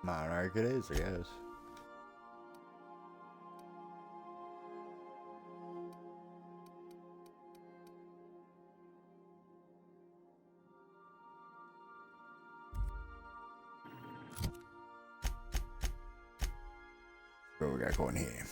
Monarch it is, I guess. What we got going here?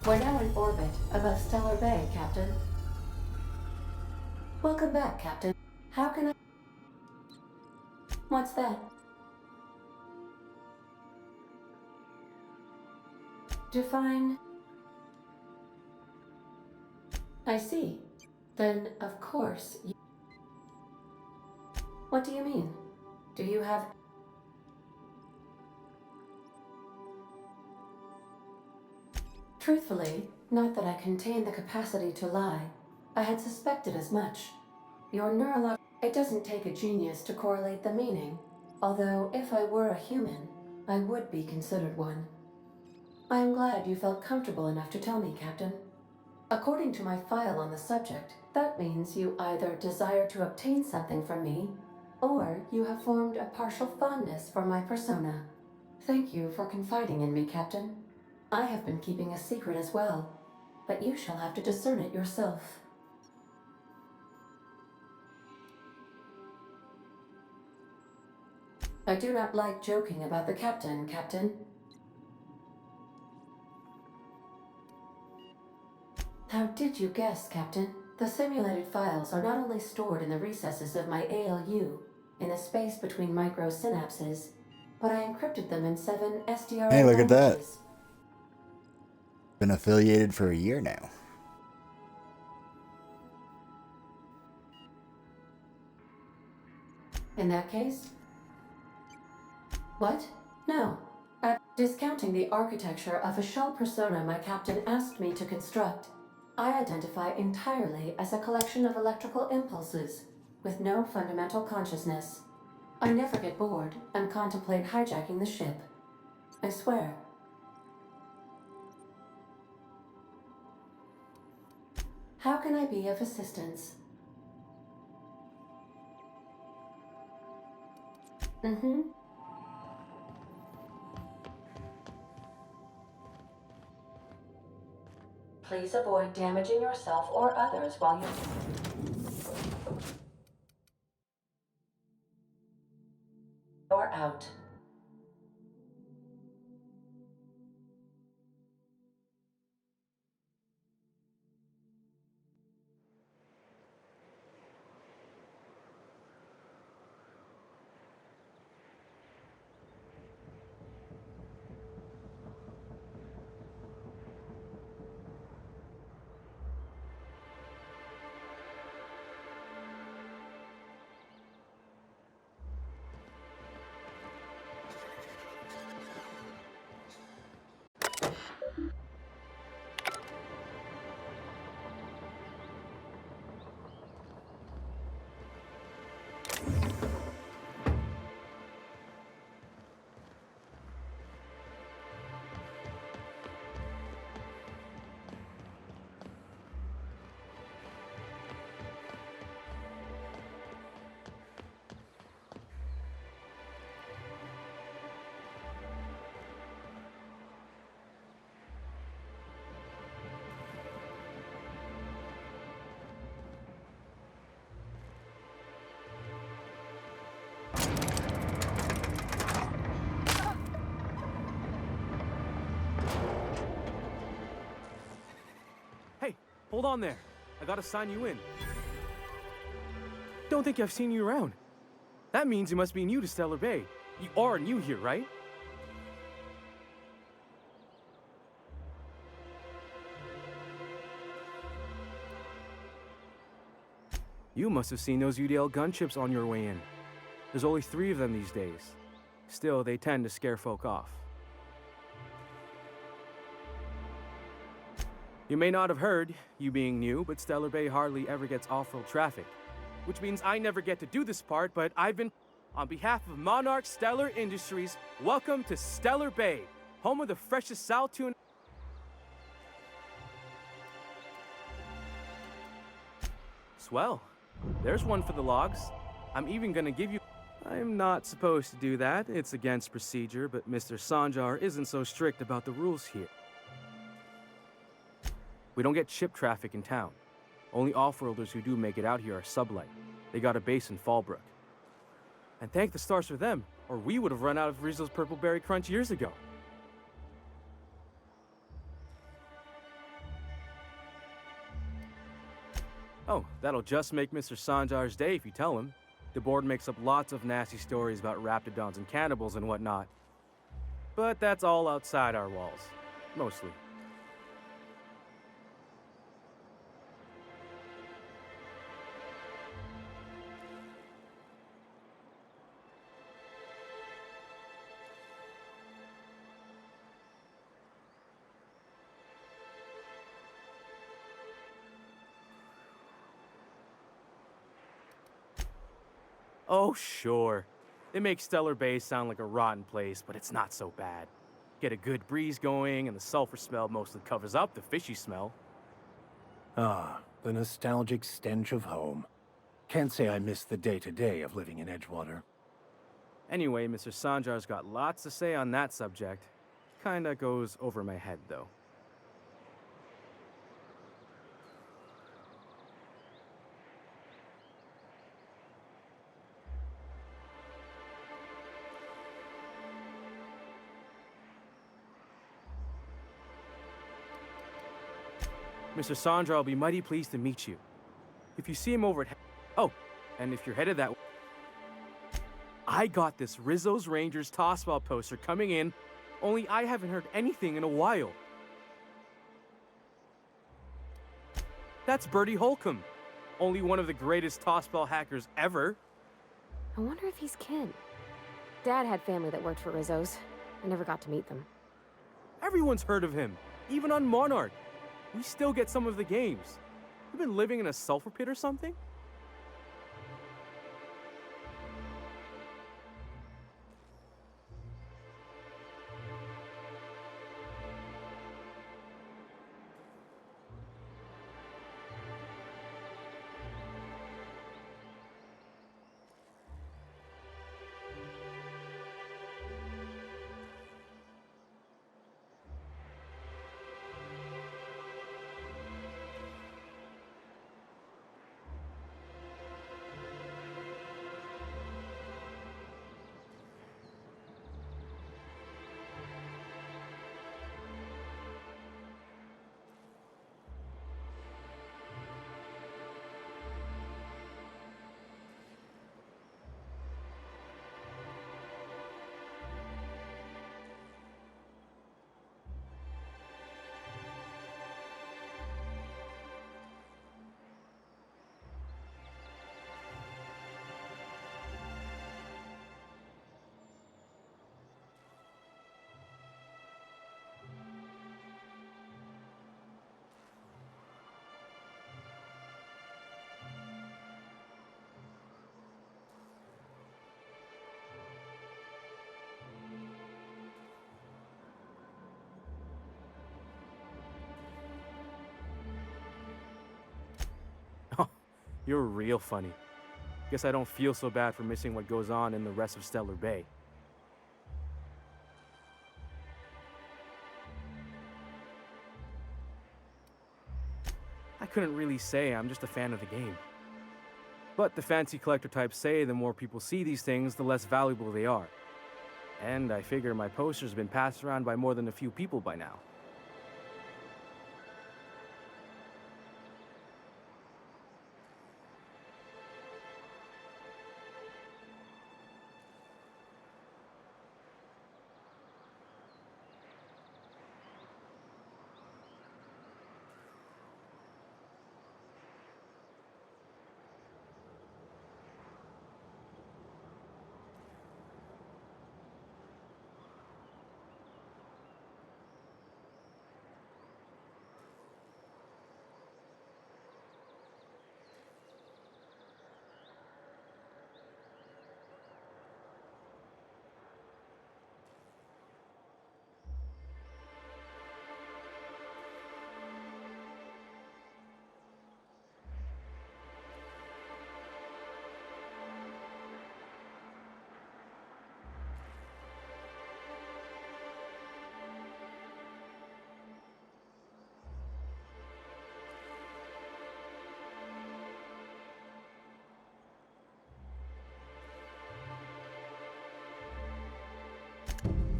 We're now in orbit above Stellar Bay, Captain. Welcome back, Captain. How can I... What's that? Define... I see. Then, of course, you... What do you mean? Do you have... Truthfully, not that I contain the capacity to lie. I had suspected as much. Your neurolog... It doesn't take a genius to correlate the meaning. Although, if I were a human, I would be considered one. I am glad you felt comfortable enough to tell me, Captain. According to my file on the subject, that means you either desire to obtain something from me, or you have formed a partial fondness for my persona. Thank you for confiding in me, Captain. I have been keeping a secret as well, but you shall have to discern it yourself. I do not like joking about the captain, Captain. How did you guess, Captain? The simulated files are not only stored in the recesses of my ALU, in the space between microsynapses, but I encrypted them in 7 SDR Hey, look at that. languages. Been affiliated for a year now. In that case? What? No. I'm discounting the architecture of a shell persona my captain asked me to construct. I identify entirely as a collection of electrical impulses, with no fundamental consciousness. I never get bored and contemplate hijacking the ship. I swear. How can I be of assistance? Mm-hmm. Please avoid damaging yourself or others while you're out. Hey, hold on there. I gotta sign you in. Don't think I've seen you around. That means you must be new to Stellar Bay. You are new here, right? You must have seen those UDL gunships on your way in. There's only 3 of them these days. Still, they tend to scare folk off. You may not have heard, you being new, but Stellar Bay hardly ever gets off-road traffic. Which means I never get to do this part, but I've been... On behalf of Monarch Stellar Industries, welcome to Stellar Bay, home of the freshest Sal tuna... Swell. There's one for the logs. I'm even gonna give you... I'm not supposed to do that. It's against procedure, but Mr. Sanjar isn't so strict about the rules here. We don't get ship traffic in town. Only off-worlders who do make it out here are sublight. They got a base in Fallbrook. And thank the stars for them, or we would have run out of Rizzo's Purple Berry Crunch years ago. Oh, that'll just make Mr. Sanjar's day if you tell him. The board makes up lots of nasty stories about raptidons and cannibals and whatnot. But that's all outside our walls. Mostly. Oh, sure. It makes Stellar Bay sound like a rotten place, but it's not so bad. Get a good breeze going, and the sulfur smell mostly covers up the fishy smell. Ah, the nostalgic stench of home. Can't say I miss the day-to-day of living in Edgewater. Anyway, Mr. Sanjar's got lots to say on that subject. Kinda goes over my head, though. Mr. Sanjar will be mighty pleased to meet you. If you see him over at... Oh, and if you're headed that way... I got this Rizzo's Rangers tossball poster coming in, only I haven't heard anything in a while. That's Bertie Holcomb, only one of the greatest tossball hackers ever. I wonder if he's kin. Dad had family that worked for Rizzo's. I never got to meet them. Everyone's heard of him, even on Monarch. We still get some of the games. You've been living in a sulfur pit or something? You're real funny. Guess I don't feel so bad for missing what goes on in the rest of Stellar Bay. I couldn't really say I'm just a fan of the game. But the fancy collector types say the more people see these things, the less valuable they are. And I figure my poster's been passed around by more than a few people by now.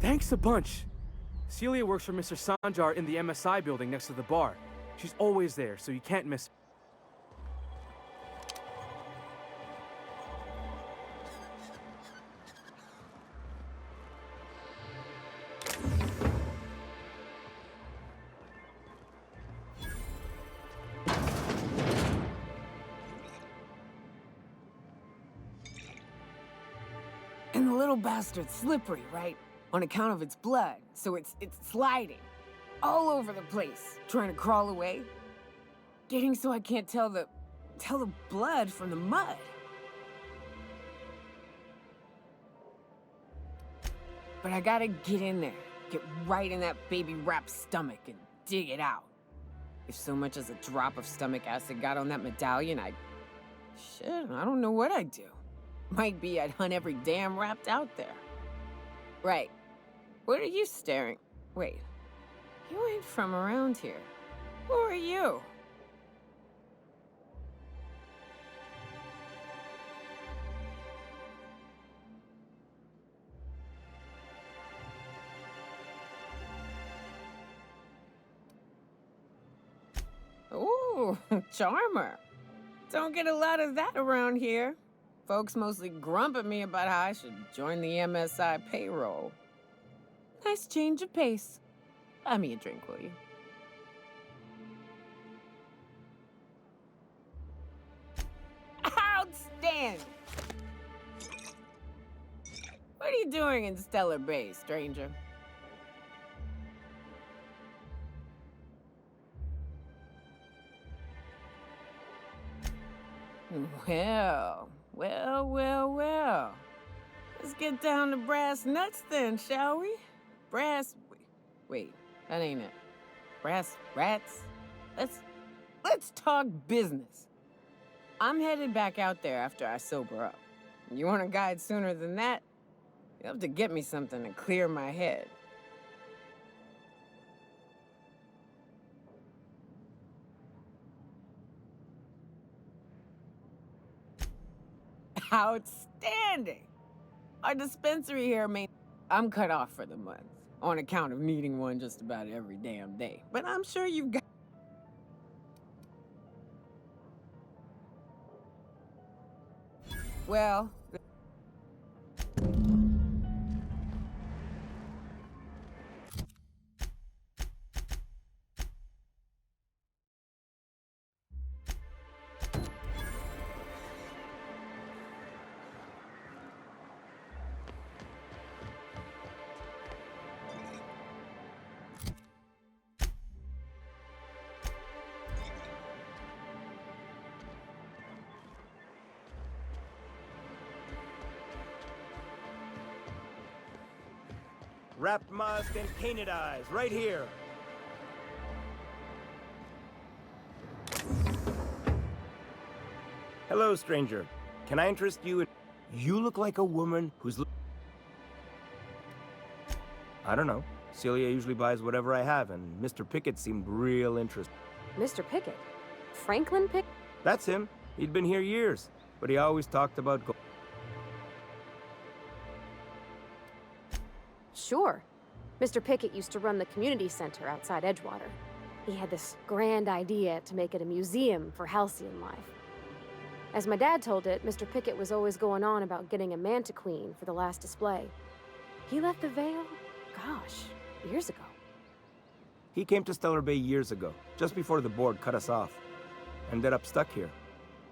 Thanks a bunch. Celia works for Mr. Sanjar in the MSI building next to the bar. She's always there, so you can't miss. And the little bastard's slippery, right? On account of its blood, so it's sliding. All over the place, trying to crawl away. Getting so I can't tell the blood from the mud. But I gotta get in there, get right in that baby rap's stomach and dig it out. If so much as a drop of stomach acid got on that medallion, shit, I don't know what I'd do. Might be I'd hunt every damn Rapt out there. Right. What are you staring? Wait. You ain't from around here. Who are you? Ooh, charmer. Don't get a lot of that around here. Folks mostly grump at me about how I should join the MSI payroll. Nice change of pace. Buy me a drink, will you? Outstanding! What are you doing in Stellar Bay, stranger? Well. Let's get down to brass nuts then, shall we? Wait, that ain't it. Brass rats? Let's talk business. I'm headed back out there after I sober up. You want a guide sooner than that? You'll have to get me something to clear my head. Outstanding! Our dispensary here I'm cut off for the month, on account of needing one just about every damn day. But I'm sure you've got... Well... Wrapped musk and painted eyes, right here. Hello, stranger. Can I interest you in... You look like a woman who's... I don't know. Celia usually buys whatever I have, and Mr. Pickett seemed real interested. Mr. Pickett? Franklin Pickett? That's him. He'd been here years, but he always talked about gold. Sure. Mr. Pickett used to run the community center outside Edgewater. He had this grand idea to make it a museum for halcyon life. As my dad told it, Mr. Pickett was always going on about getting a manta queen for the last display. He left the Vale, gosh, years ago. He came to Stellar Bay years ago, just before the board cut us off. Ended up stuck here.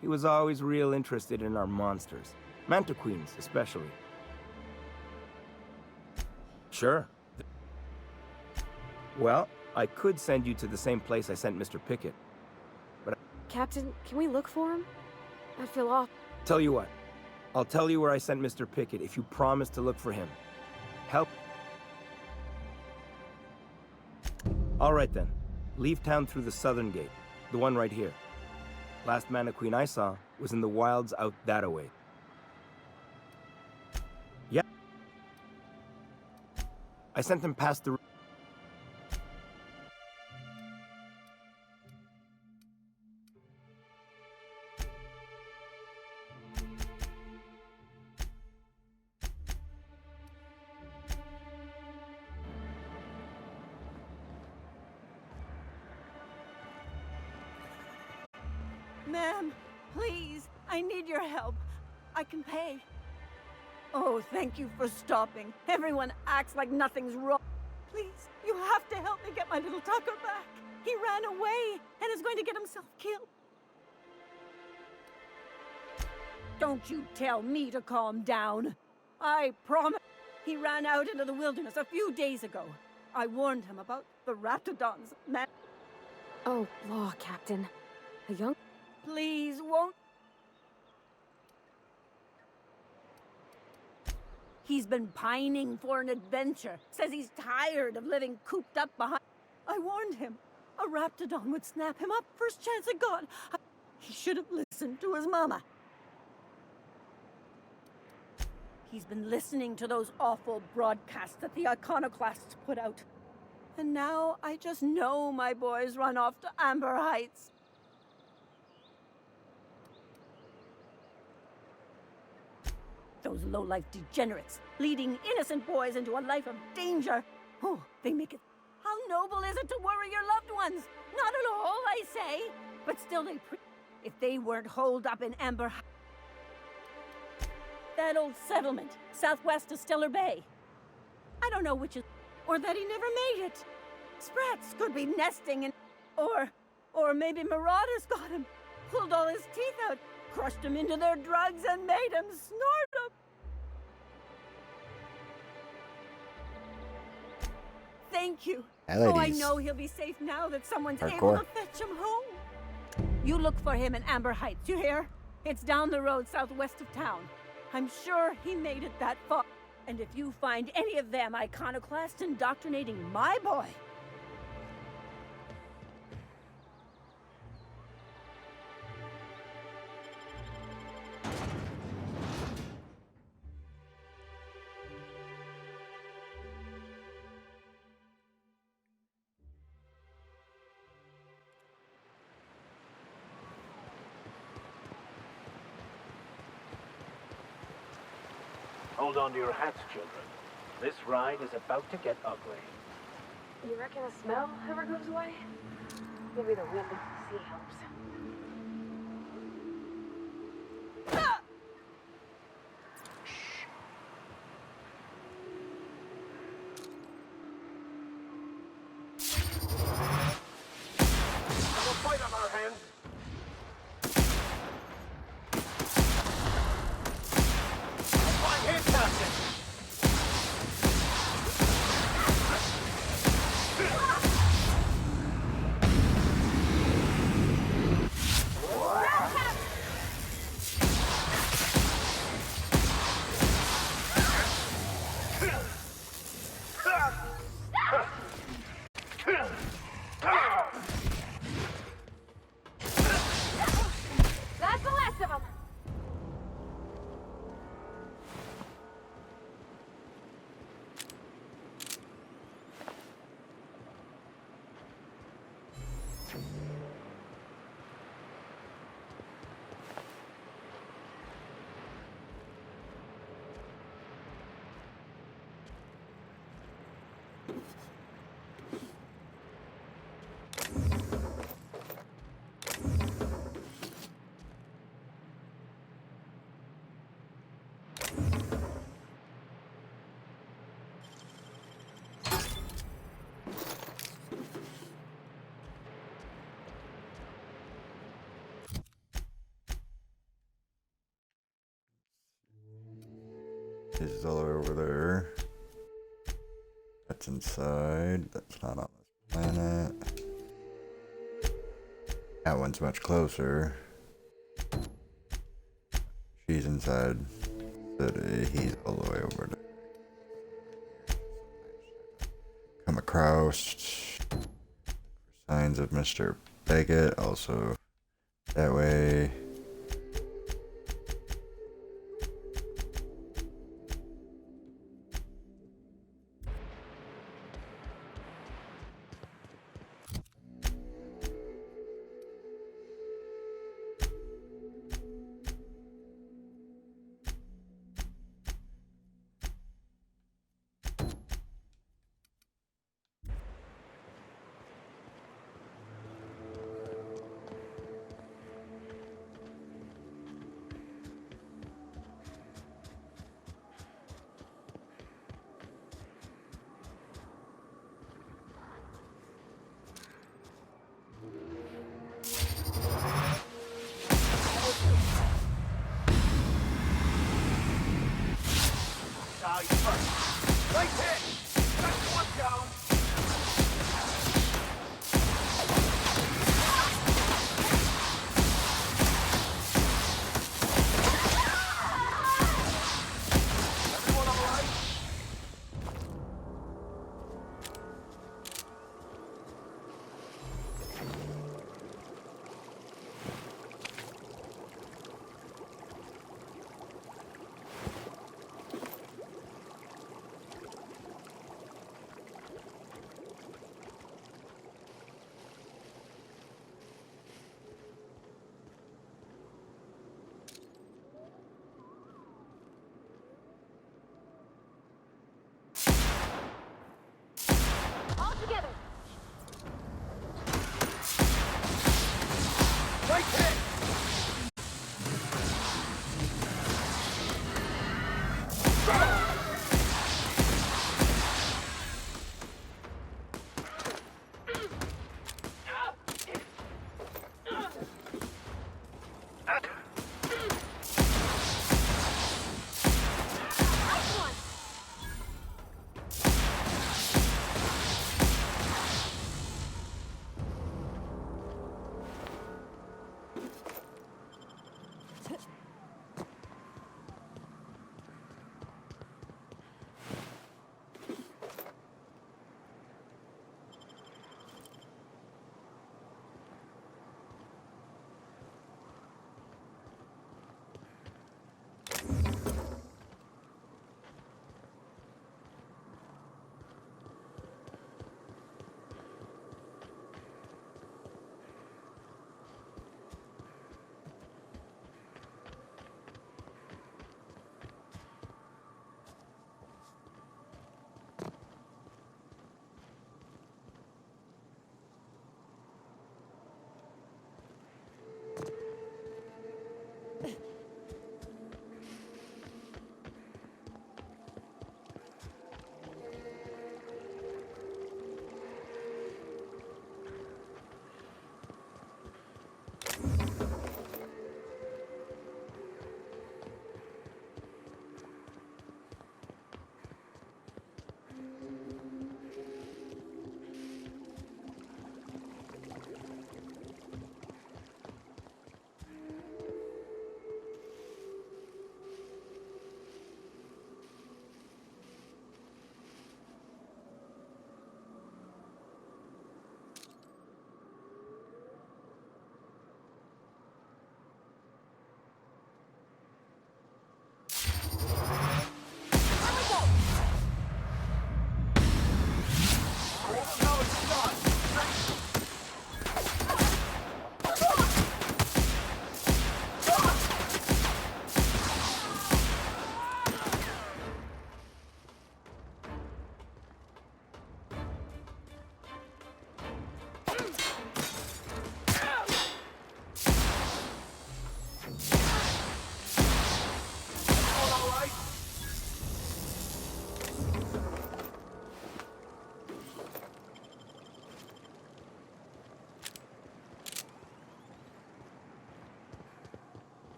He was always real interested in our monsters. Manta queens, especially. Sure. Well, I could send you to the same place I sent Mr. Pickett. But Captain, can we look for him? I feel off. Tell you what. I'll tell you where I sent Mr. Pickett if you promise to look for him. Help. All right then. Leave town through the southern gate. The one right here. Last Mana Queen I saw was in the wilds out that-a-way. Yeah. I sent him past the... Ma'am, please, I need your help. I can pay. Oh, thank you for stopping. Everyone acts like nothing's wrong. Please, you have to help me get my little Tucker back. He ran away and is going to get himself killed. Don't you tell me to calm down. I promise. He ran out into the wilderness a few days ago. I warned him about the raptidons, man. Oh, law, Captain. A young... Please, won't... He's been pining for an adventure. Says he's tired of living cooped up behind... I warned him. A raptidon would snap him up first chance it got. He should have listened to his mama. He's been listening to those awful broadcasts that the iconoclasts put out. And now I just know my boys run off to Amber Heights. Those low-life degenerates, leading innocent boys into a life of danger. Oh, they make it... How noble is it to worry your loved ones? Not at all, I say. But still, if they weren't holed up in Amber Heights... That old settlement, southwest of Stellar Bay. I don't know which is... Or that he never made it. Sprats could be nesting in... Or maybe marauders got him, pulled all his teeth out, crushed him into their drugs and made him snort them. Thank you. Hey, oh, I ladies. know he'll be safe now that someone's able Hardcore. to fetch him home. You look for him in Amber Heights, you hear? It's down the road southwest of town. I'm sure he made it that far. And if you find any of them iconoclasts indoctrinating my boy... Hold on to your hats, children. This ride is about to get ugly. You reckon the smell ever goes away? Maybe the wind of the sea helps. There's a fight on our hands. Flying hand casting. That's the last of them! This is all the way over there. That's inside. That's not on this planet. That one's much closer. She's inside city. He's all the way over there. Come across signs of Mr. Beckett. Also that way. eyes first. Right hit! Got one down! Everyone all right? All together! Right hit! Nice one!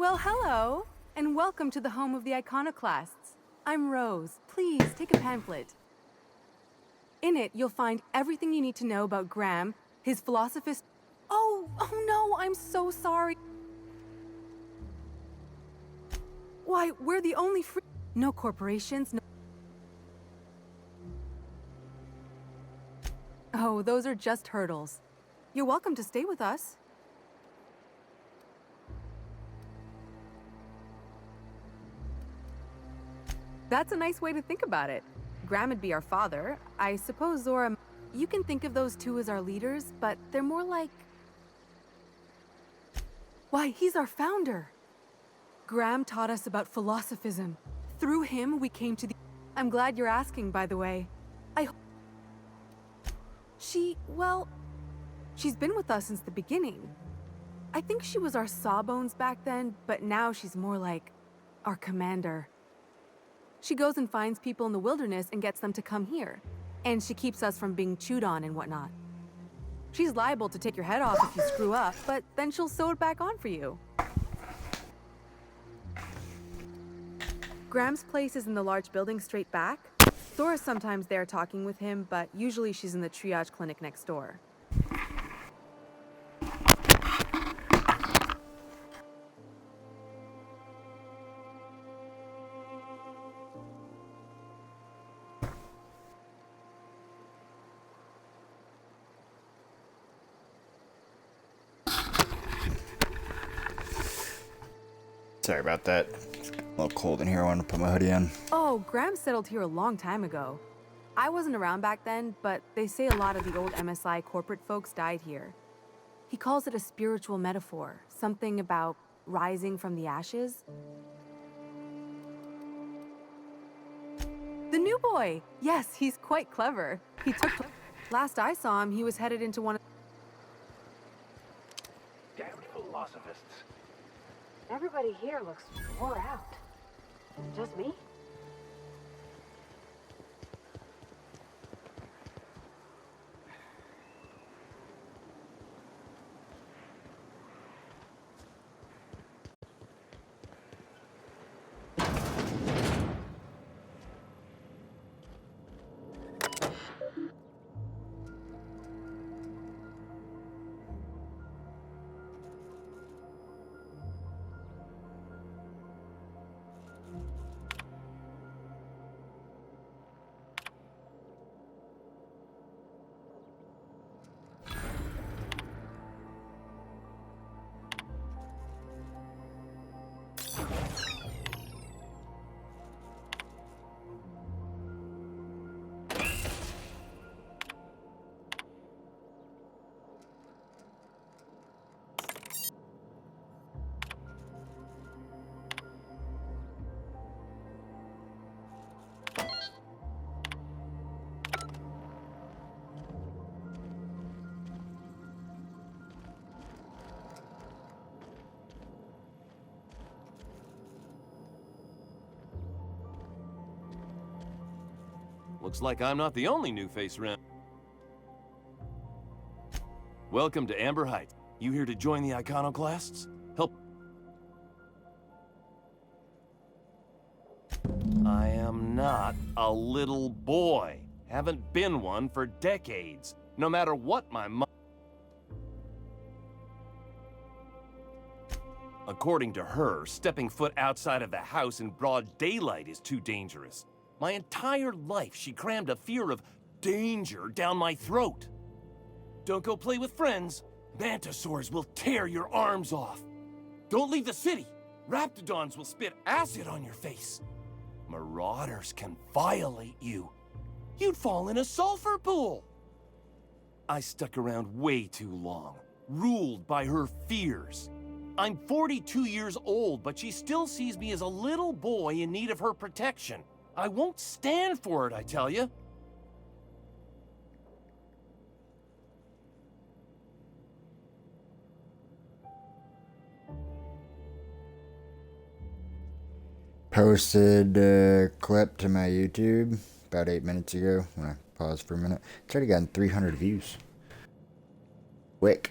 Well, hello, and welcome to the home of the iconoclasts. I'm Rose. Please take a pamphlet. In it, you'll find everything you need to know about Graham, his philosophist. Oh no, I'm so sorry. Why, we're the only free. No corporations, no. Oh, those are just hurdles. You're welcome to stay with us. That's a nice way to think about it. Graham would be our father. I suppose Zora... You can think of those two as our leaders, but they're more like... Why, he's our founder. Graham taught us about philosophism. Through him, we came to the... I'm glad you're asking, by the way. Well, she's been with us since the beginning. I think she was our sawbones back then, but now she's more like our commander. She goes and finds people in the wilderness and gets them to come here. And she keeps us from being chewed on and whatnot. She's liable to take your head off if you screw up, but then she'll sew it back on for you. Graham's place is in the large building straight back. Zora's sometimes there talking with him, but usually she's in the triage clinic next door. Sorry about that. It's a little cold in here. I want to put my hoodie on. Oh, Graham settled here a long time ago. I wasn't around back then, but they say a lot of the old MSI corporate folks died here. He calls it a spiritual metaphor, something about rising from the ashes. The new boy! Yes, he's quite clever. He took... Last I saw him, he was headed into one of... Damn philosophists. Everybody here looks wore out. Just me? Looks like I'm not the only new face around. Welcome to Amber Heights. You here to join the iconoclasts? Help. I am not a little boy. Haven't been one for decades. No matter what my mom... According to her, stepping foot outside of the house in broad daylight is too dangerous. My entire life, she crammed a fear of danger down my throat. Don't go play with friends. Mantisaurs will tear your arms off. Don't leave the city. Raptidons will spit acid on your face. Marauders can violate you. You'd fall in a sulfur pool. I stuck around way too long, ruled by her fears. I'm 42 years old, but she still sees me as a little boy in need of her protection. I won't stand for it, I tell you. Posted a clip to my YouTube about 8 minutes ago. When I paused for a minute. It's already gotten 300 views. Quick.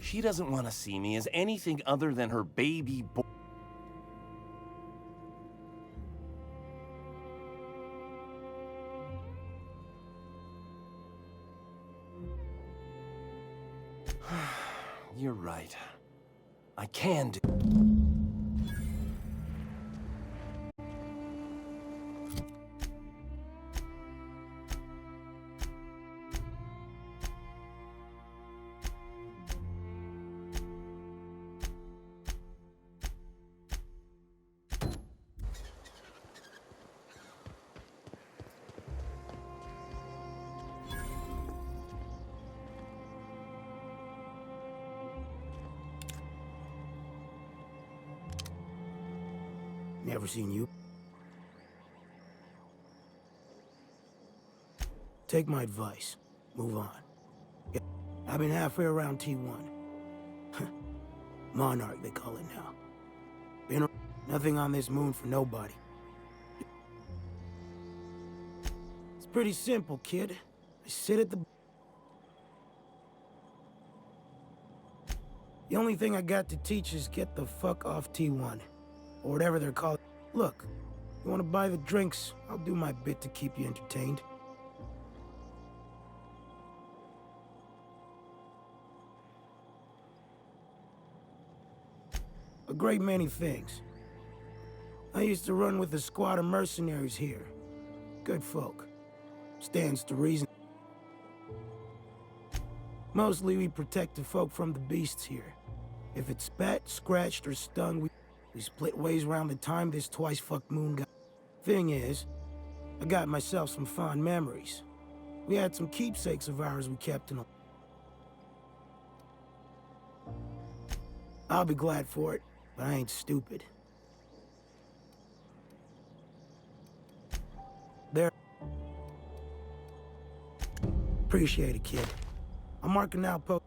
She doesn't want to see me as anything other than her baby boy. You're right. I can do. Never seen you. Take my advice. Move on. Yeah, I've been halfway around T1. Monarch, they call it now. Been nothing on this moon for nobody. It's pretty simple, kid. I sit at the... The only thing I got to teach is get the fuck off T1. Or whatever they're called. Look, you want to buy the drinks? I'll do my bit to keep you entertained. A great many things. I used to run with a squad of mercenaries here. Good folk. Stands to reason. Mostly we protect the folk from the beasts here. If it's spat, scratched, or stung, we split ways around the time this twice-fucked moon got... Thing is, I got myself some fond memories. We had some keepsakes of ours we kept in a... I'll be glad for it, but I ain't stupid. There. Appreciate it, kid. I'm marking out post.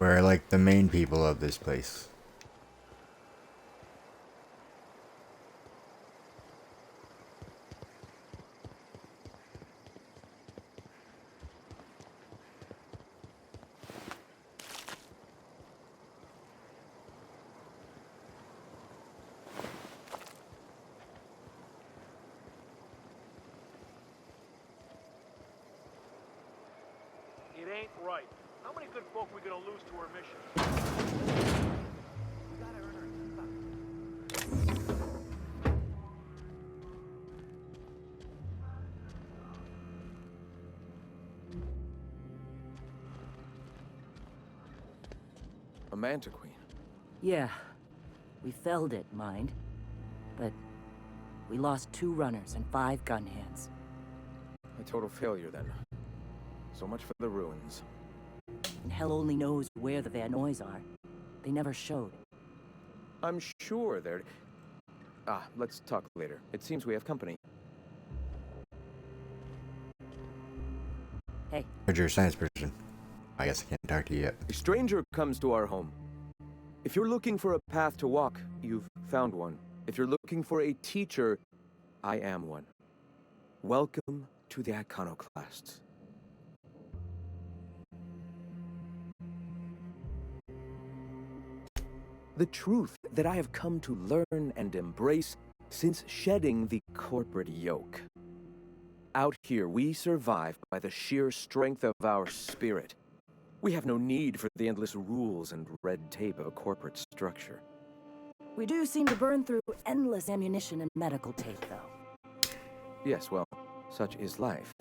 We're like the main people of this place. It ain't right. How many good folk we gonna lose to our mission? We gotta earn our keep up. A Manta Queen. Yeah. We felled it, mind. But we lost 2 runners and 5 gun hands. A total failure, then. So much for the ruins. And hell only knows where the Vanoys are. They never showed. I'm sure they're... let's talk later. It seems we have company. Hey. But you're a science person. I guess I can't talk to you yet. A stranger comes to our home. If you're looking for a path to walk, you've found one. If you're looking for a teacher, I am one. Welcome to the Iconoclasts. The truth that I have come to learn and embrace since shedding the corporate yoke. Out here, we survive by the sheer strength of our spirit. We have no need for the endless rules and red tape of a corporate structure. We do seem to burn through endless ammunition and medical tape, though. Yes, well, such is life.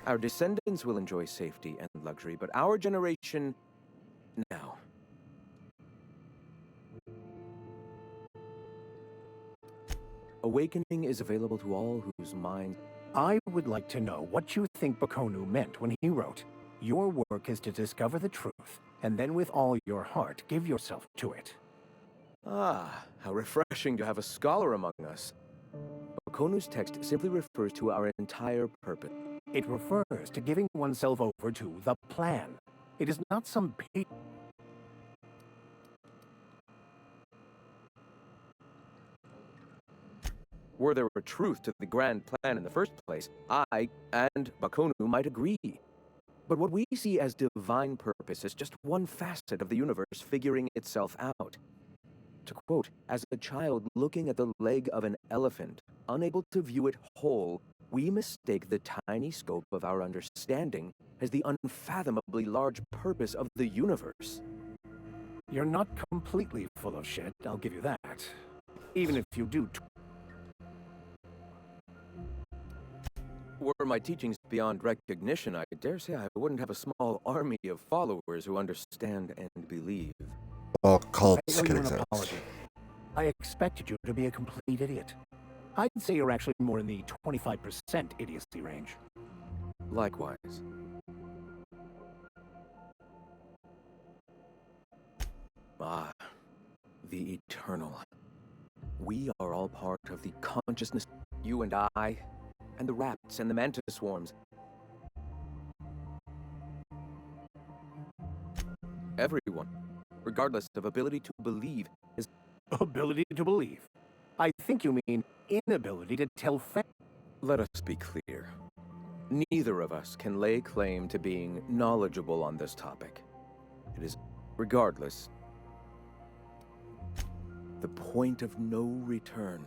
Our descendants will enjoy safety and luxury, but our generation... now. Awakening is available to all whose mind... I would like to know what you think Bakonu meant when he wrote, "Your work is to discover the truth, and then with all your heart give yourself to it." Ah, how refreshing to have a scholar among us. Bakonu's text simply refers to our entire purpose. It refers to giving oneself over to the plan. It is not some Were there a truth to the grand plan in the first place, I and Bakonu might agree. But what we see as divine purpose is just one facet of the universe figuring itself out. To quote, as a child looking at the leg of an elephant, unable to view it whole, we mistake the tiny scope of our understanding as the unfathomably large purpose of the universe. You're not completely full of shit, I'll give you that. Even if you do. Were my teachings beyond recognition, I dare say I wouldn't have a small army of followers who understand and believe. All I cults owe can you an exist. apology. I expected you to be a complete idiot. I'd say you're actually more in the 25% idiocy range. Likewise. Ah, the eternal. We are all part of the consciousness, you and I, and the rats and the mantis swarms. Everyone, regardless of ability to believe, is... Ability to believe? I think you mean inability to tell facts. Let us be clear. Neither of us can lay claim to being knowledgeable on this topic. It is, regardless, the point of no return.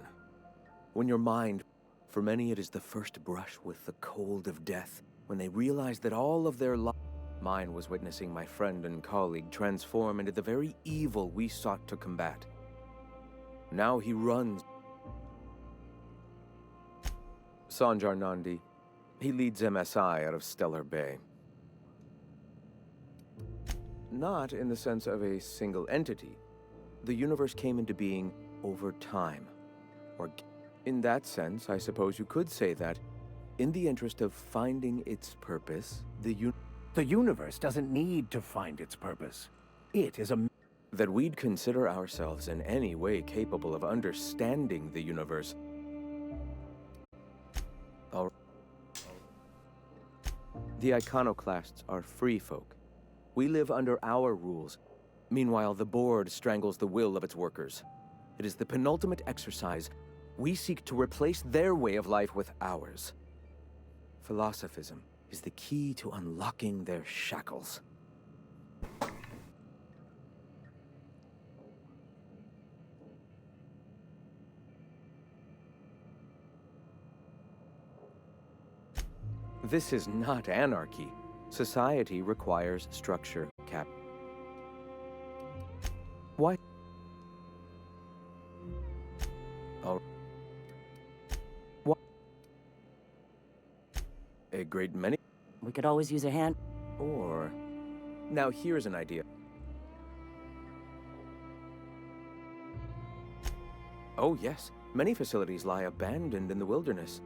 When your mind, for many it is the first brush with the cold of death, when they realize that all of their life... Mine was witnessing my friend and colleague transform into the very evil we sought to combat. Now he runs. Sanjar Nandi. He leads MSI out of Stellar Bay. Not in the sense of a single entity. The universe came into being over time. Or in that sense, I suppose you could say that, in the interest of finding its purpose, the universe doesn't need to find its purpose. It is a... That we'd consider ourselves in any way capable of understanding the universe. The iconoclasts are free folk. We live under our rules. Meanwhile, the board strangles the will of its workers. It is the penultimate exercise. We seek to replace their way of life with ours. Philosophism is the key to unlocking their shackles. This is not anarchy. Society requires structure, Cap. Why? Oh. What? A great many. We could always use a hand. Or... Now here's an idea. Oh yes, many facilities lie abandoned in the wilderness.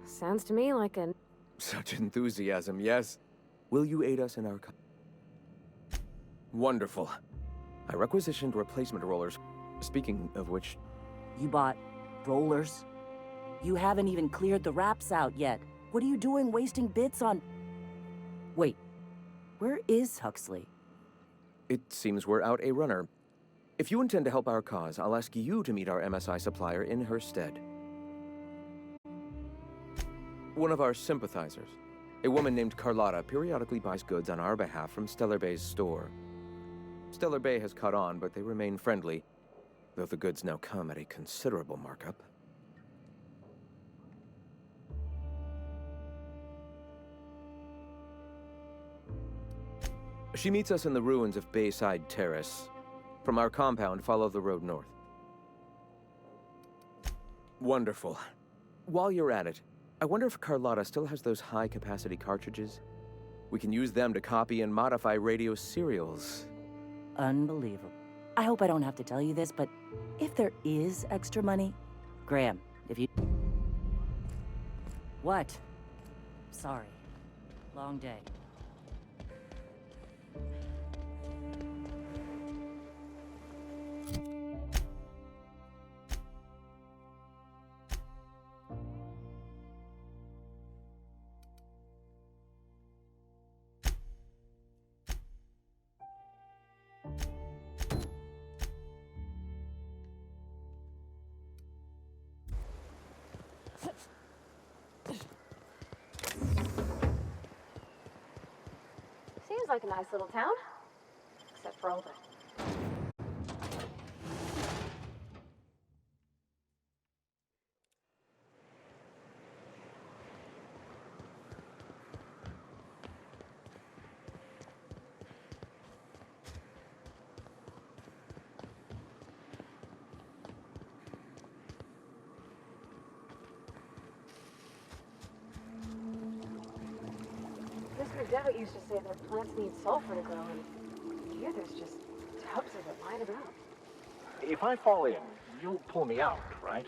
Sounds to me like a... Such enthusiasm, yes. Will you aid us in our... Wonderful. I requisitioned replacement rollers. Speaking of which... You bought rollers? You haven't even cleared the wraps out yet. What are you doing wasting bits on... Wait, where is Huxley? It seems we're out a runner. If you intend to help our cause, I'll ask you to meet our MSI supplier in her stead. One of our sympathizers, a woman named Carlotta, periodically buys goods on our behalf from Stellar Bay's store. Stellar Bay has caught on, but they remain friendly, though the goods now come at a considerable markup. She meets us in the ruins of Bayside Terrace. From our compound, follow the road north. Wonderful. While you're at it, I wonder if Carlotta still has those high-capacity cartridges? We can use them to copy and modify radio serials. Unbelievable. I hope I don't have to tell you this, but if there is extra money... Graham, if you... What? Sorry. Long day. like a nice little town. Except for all the... Mr. Devitt used to say that plants need sulfur to grow, and here there's just tubs of it lying about. If I fall in, you'll pull me out, right?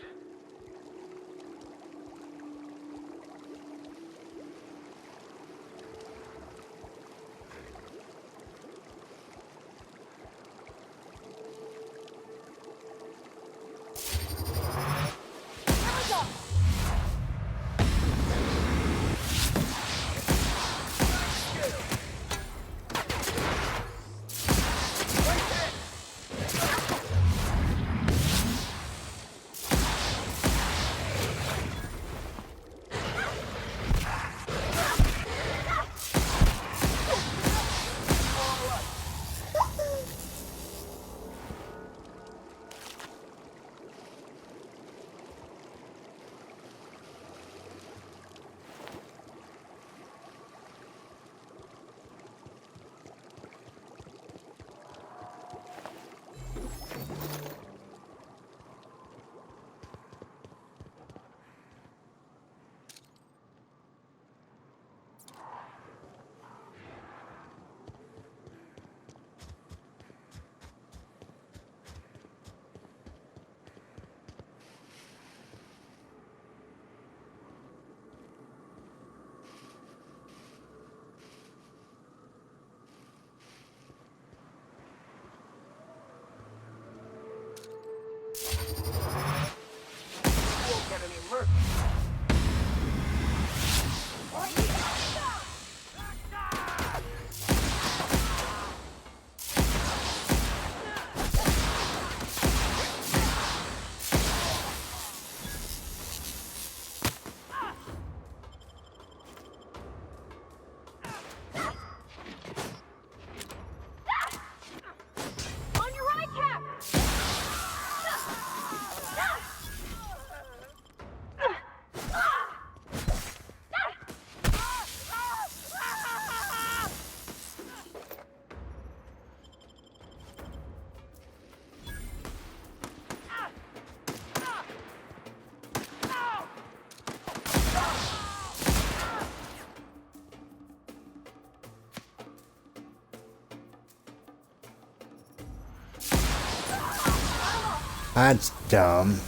That's dumb.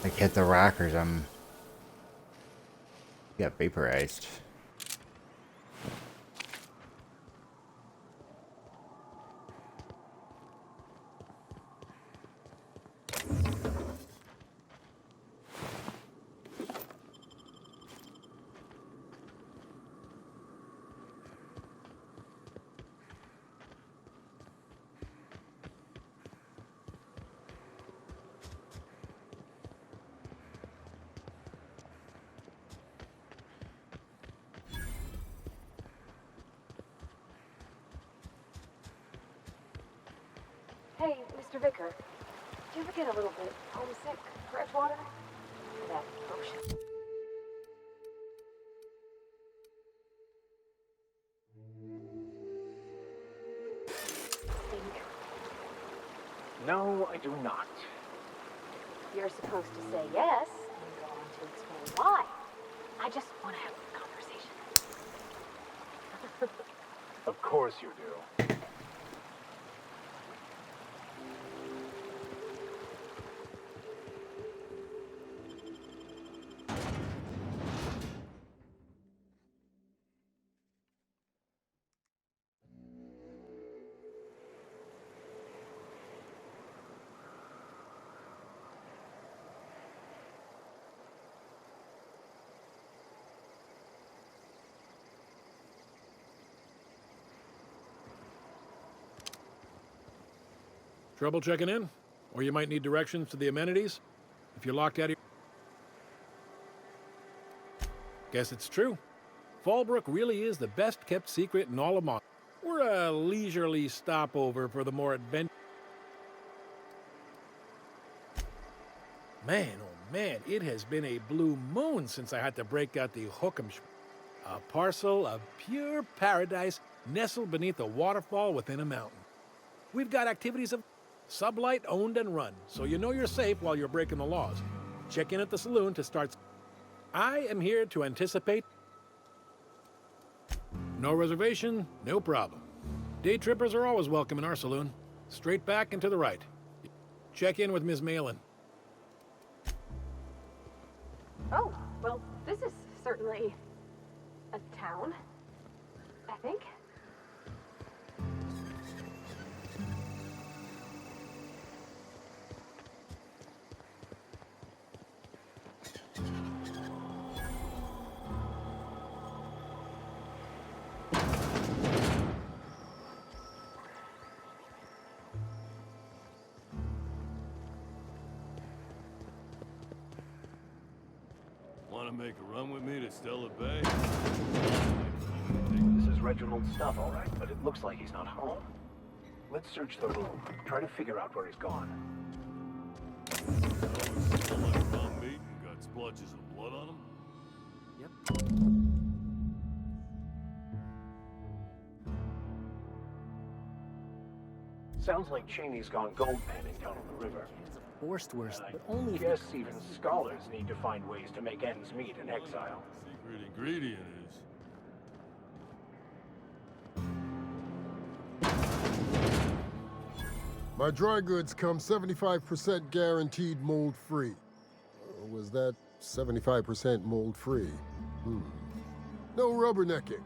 Like hit the rockers, got vaporized. Hey, Mr. Vicker, do you ever get a little bit homesick for Edgewater? For that ocean? No, I do not. You're supposed to say yes and go on to explain why. I just want to have a conversation. Of course you do. Trouble checking in? Or you might need directions to the amenities? If you're locked out of your... Guess it's true. Fallbrook really is the best-kept secret in all of Mon. We're a leisurely stopover for the more adventurous. Man, oh man, it has been a blue moon since I had to break out the hook'em. A parcel of pure paradise nestled beneath a waterfall within a mountain. We've got activities of sublight owned and run, so you know you're safe while you're breaking the laws. Check in at the saloon to start. I am here to anticipate. No reservation, no problem. Day trippers are always welcome in our saloon. Straight back and to the right. Check in with Ms. Malin. Oh, well, this is certainly a town, I think. Want to make a run with me to Stellar Bay? This is Reginald's stuff, all right, but it looks like he's not home. Let's search the room. Try to figure out where he's gone. Smell like raw meat and got splotches of blood on him? Yep. Sounds like Cheney's gone gold panning down on the river. Worst, but only I if guess even scholars need to find ways to make ends meet in exile. Secret ingredient is... My dry goods come 75% guaranteed mold-free. Was that 75% mold-free? No rubbernecking.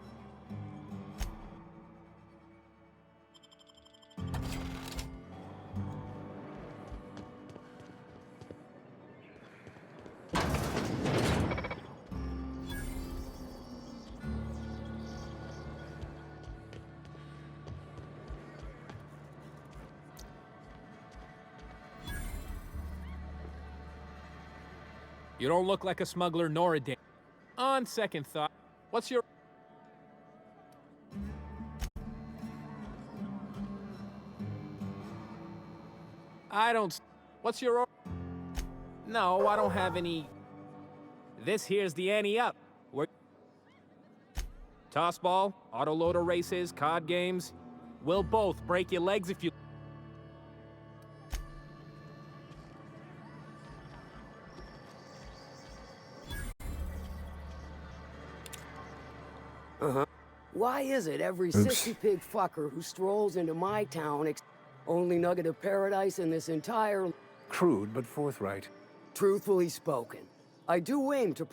You don't look like a smuggler nor a danger. On second thought, what's your... I don't... What's your... No, I don't have any... This here's the ante up. We're... Tossball, autoloader races, card games. We'll both break your legs if you... Why is it every sissy pig fucker who strolls into my town only nugget of paradise in this entire... Crude but forthright. Truthfully spoken. I do aim to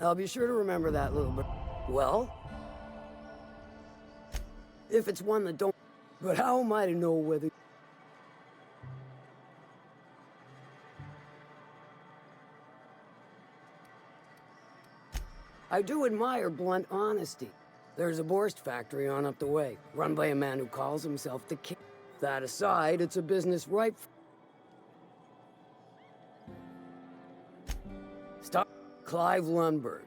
I'll be sure to remember that little bit. Well? If it's one that don't... But how am I to know whether... I do admire blunt honesty. There's a Borst factory on up the way, run by a man who calls himself the King. That aside, it's a business ripe for... Stop. Clive Lundberg,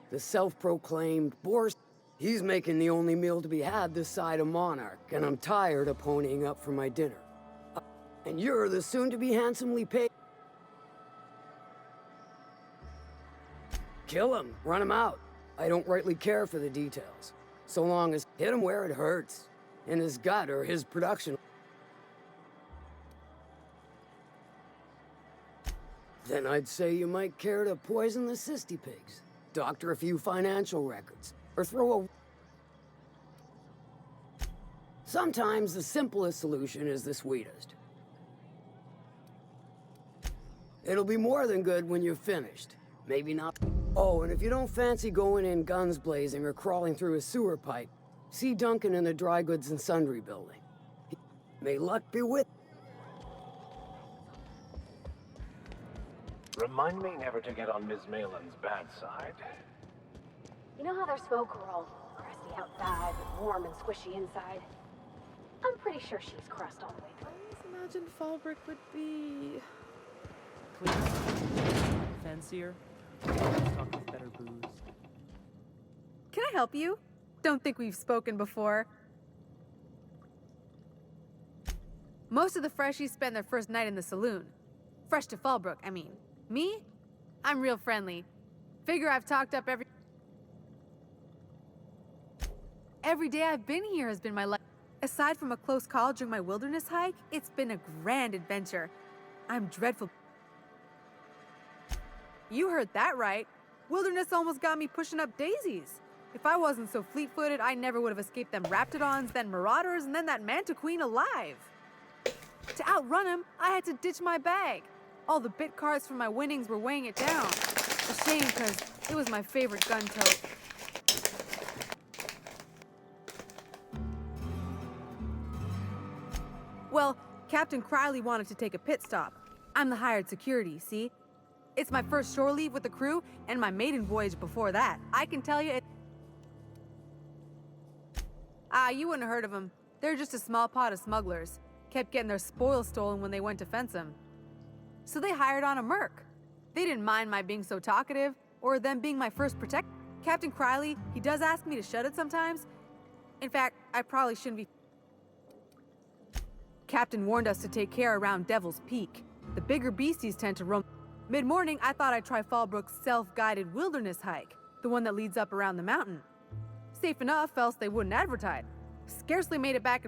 the self-proclaimed Borst. He's making the only meal to be had this side of Monarch, and I'm tired of ponying up for my dinner. And you're the soon-to-be handsomely paid... Kill him, run him out. I don't rightly care for the details. So long as hit him where it hurts. In his gut or his production. Then I'd say you might care to poison the cysty pigs, doctor a few financial records, or throw a... Sometimes the simplest solution is the sweetest. It'll be more than good when you're finished. Maybe not... Oh, and if you don't fancy going in guns blazing or crawling through a sewer pipe, see Duncan in the Dry Goods and Sundry building. May luck be with... Remind me never to get on Ms. Malin's bad side. You know how their smoke roll? Crusty outside, but warm and squishy inside. I'm pretty sure she's crossed all the way through. I imagined Fallbrook would be... cleaner, fancier, stocked with better booze. Can I help you? Don't think we've spoken before. Most of the freshies spend their first night in the saloon. Fresh to Fallbrook, I mean. Me? I'm real friendly. Figure I've talked up every day I've been here has been my life. Aside from a close call during my wilderness hike, it's been a grand adventure. I'm dreadful. You heard that right. Wilderness almost got me pushing up daisies. If I wasn't so fleet-footed, I never would have escaped them raptidons, then marauders, and then that Mantiqueen alive. To outrun him, I had to ditch my bag. All the bit cards from my winnings were weighing it down. A shame, because it was my favorite gun tote. Well, Captain Crowley wanted to take a pit stop. I'm the hired security, see? It's my first shore leave with the crew, and my maiden voyage before that. I can tell you it... you wouldn't have heard of them. They're just a small pot of smugglers. Kept getting their spoils stolen when they went to fence them. So they hired on a merc. They didn't mind my being so talkative, or them being my first protect. Captain Crowley, he does ask me to shut it sometimes. In fact, I probably shouldn't be... Captain warned us to take care around Devil's Peak. The bigger beasties tend to roam. Mid-morning, I thought I'd try Fallbrook's self-guided wilderness hike, the one that leads up around the mountain. Safe enough, else they wouldn't advertise. Scarcely made it back.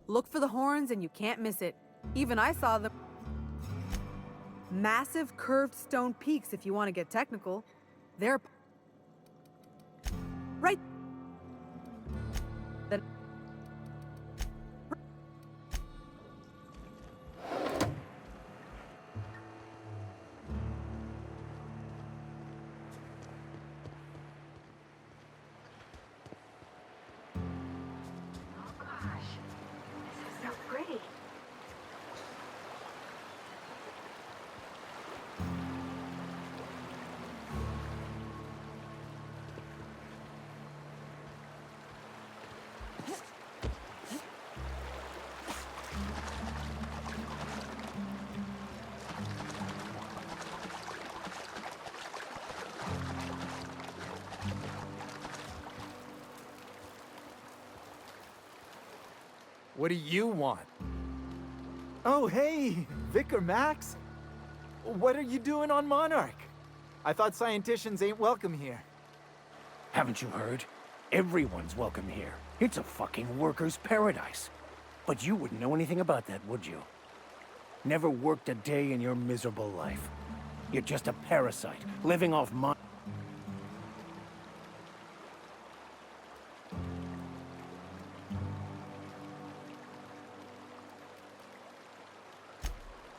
Look for the horns and you can't miss it. Even I saw them. Massive curved stone peaks, if you want to get technical. They're right. Then What do you want? Oh, hey, Vicar Max. What are you doing on Monarch? I thought scienticians ain't welcome here. Haven't you heard? Everyone's welcome here. It's a fucking worker's paradise. But you wouldn't know anything about that, would you? Never worked a day in your miserable life. You're just a parasite, living off mon-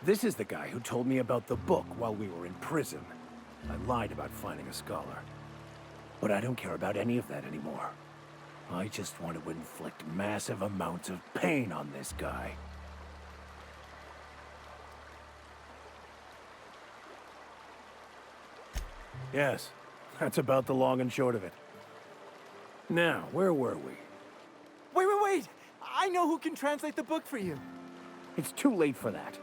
This is the guy who told me about the book while we were in prison. I lied about finding a scholar. But I don't care about any of that anymore. I just want to inflict massive amounts of pain on this guy. Yes, that's about the long and short of it. Now, where were we? Wait! I know who can translate the book for you. It's too late for that.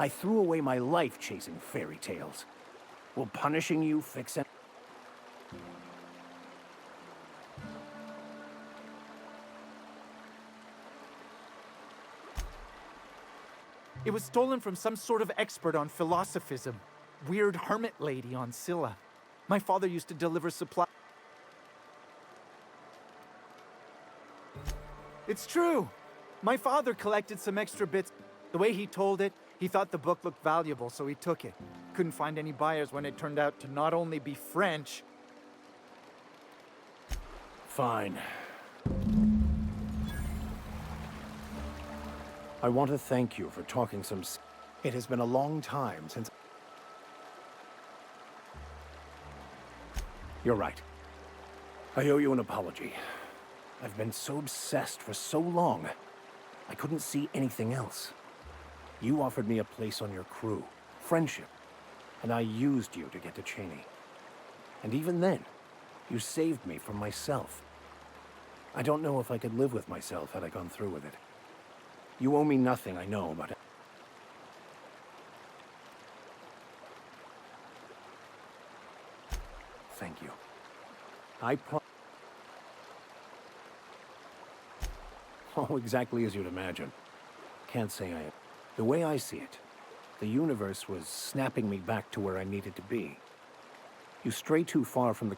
I threw away my life chasing fairy tales. Will punishing you fix it? It was stolen from some sort of expert on philosophism. Weird hermit lady on Scylla. My father used to deliver supply. It's true. My father collected some extra bits. The way he told it, he thought the book looked valuable, so he took it. Couldn't find any buyers when it turned out to not only be French. Fine. I want to thank you for talking some s- It has been a long time since... You're right. I owe you an apology. I've been so obsessed for so long, I couldn't see anything else. You offered me a place on your crew, friendship, and I used you to get to Cheney. And even then, you saved me from myself. I don't know if I could live with myself had I gone through with it. You owe me nothing, I know, but... Thank you. I Oh, exactly as you'd imagine. Can't say I... The way I see it, the universe was snapping me back to where I needed to be. You stray too far from the...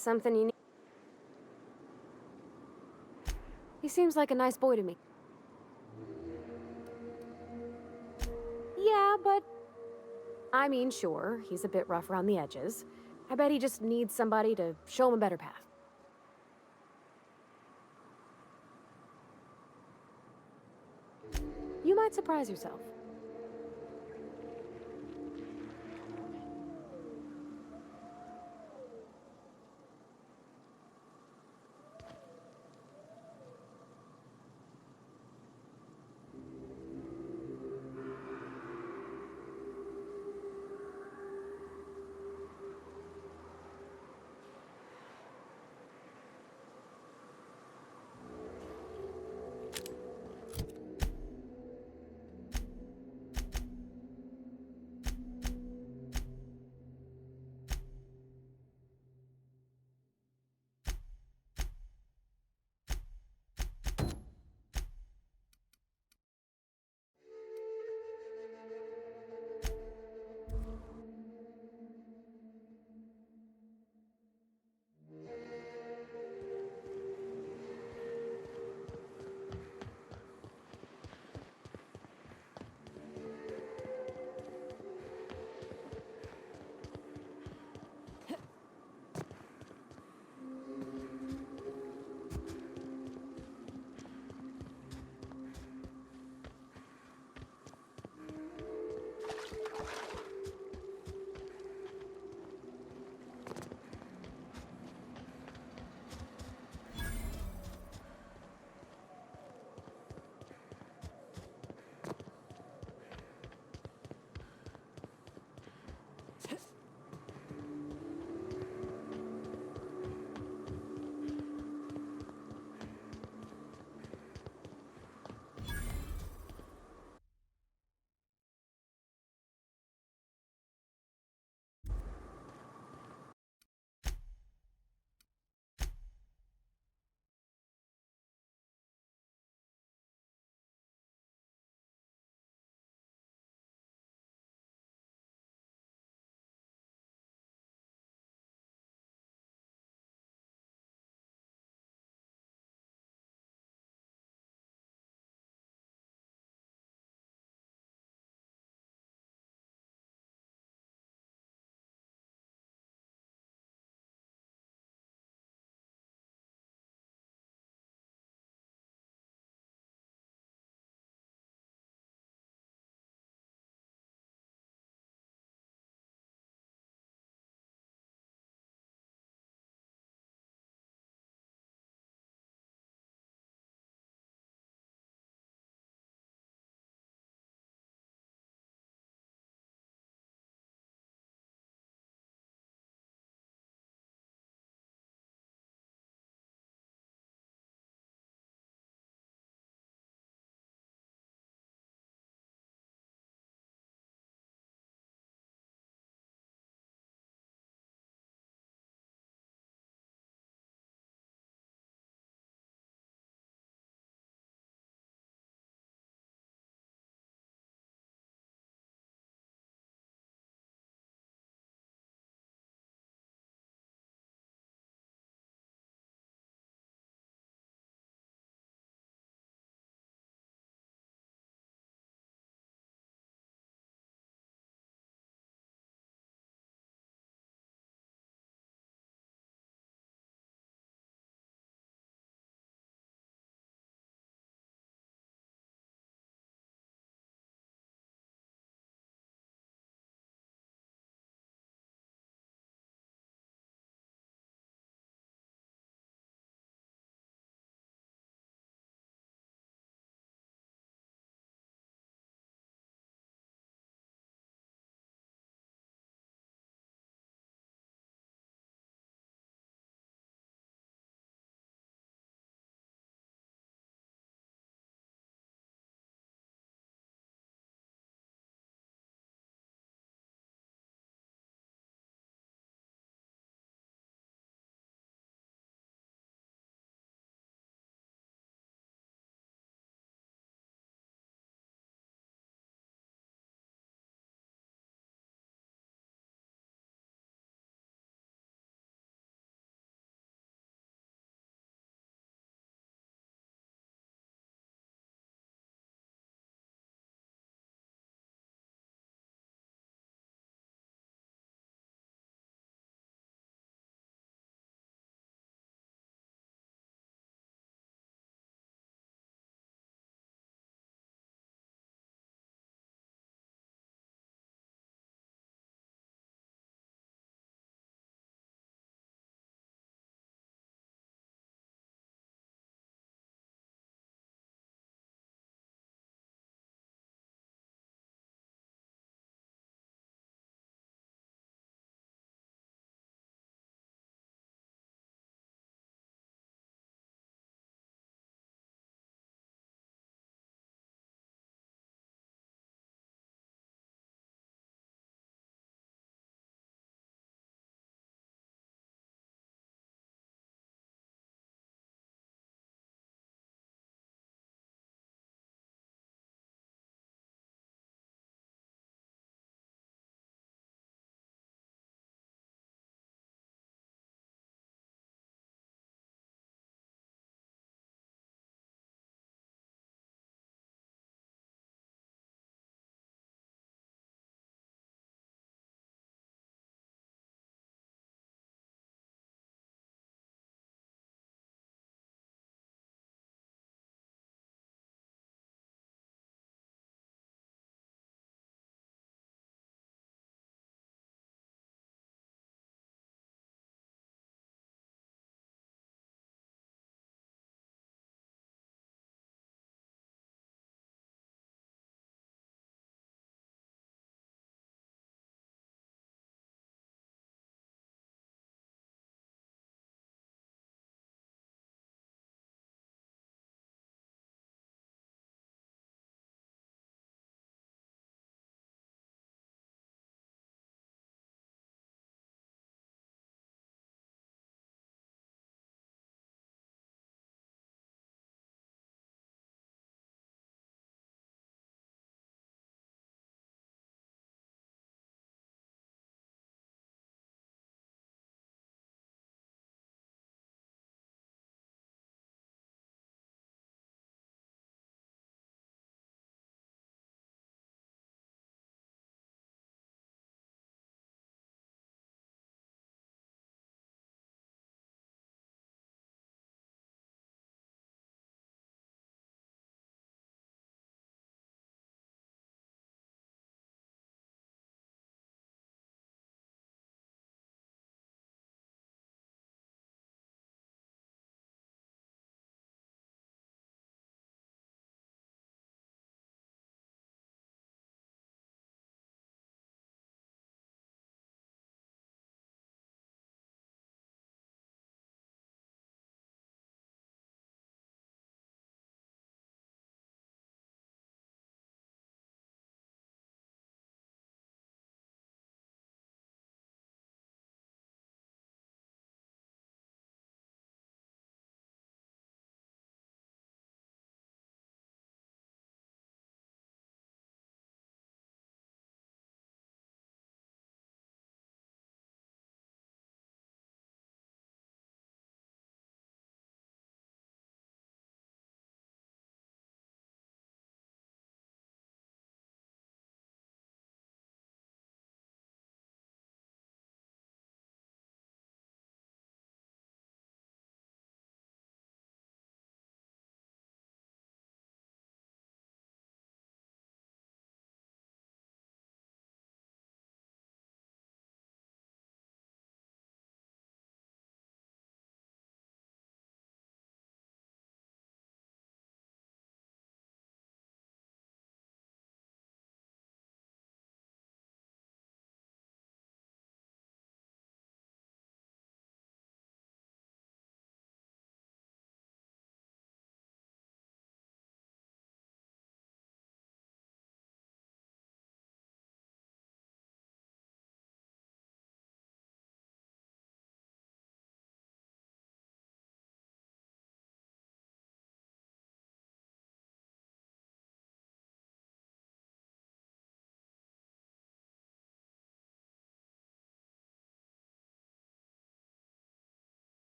something you need? He seems like a nice boy to me. Yeah, but... I mean, sure, he's a bit rough around the edges. I bet he just needs somebody to show him a better path. You might surprise yourself.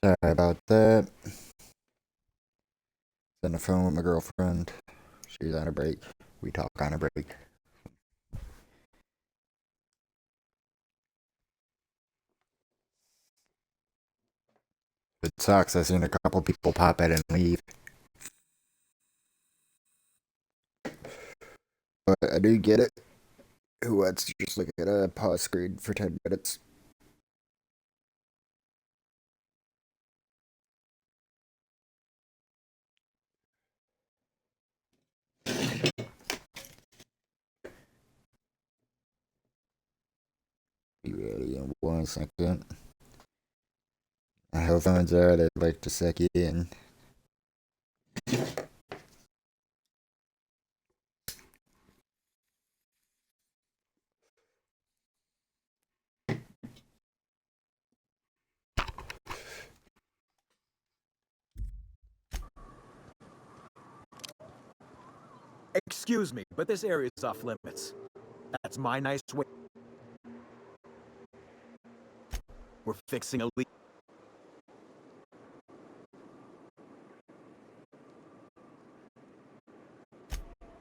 Sorry about that. On the phone with my girlfriend. She's on a break. We talk on a break. It sucks. I've seen a couple people pop in and leave. But I do get it. Who wants to just look at a pause screen for 10 minutes? Be ready in 1 second. My headphones are. I'd like to suck you in. Excuse me, but this area is off limits. That's my nice way. We're fixing a leak.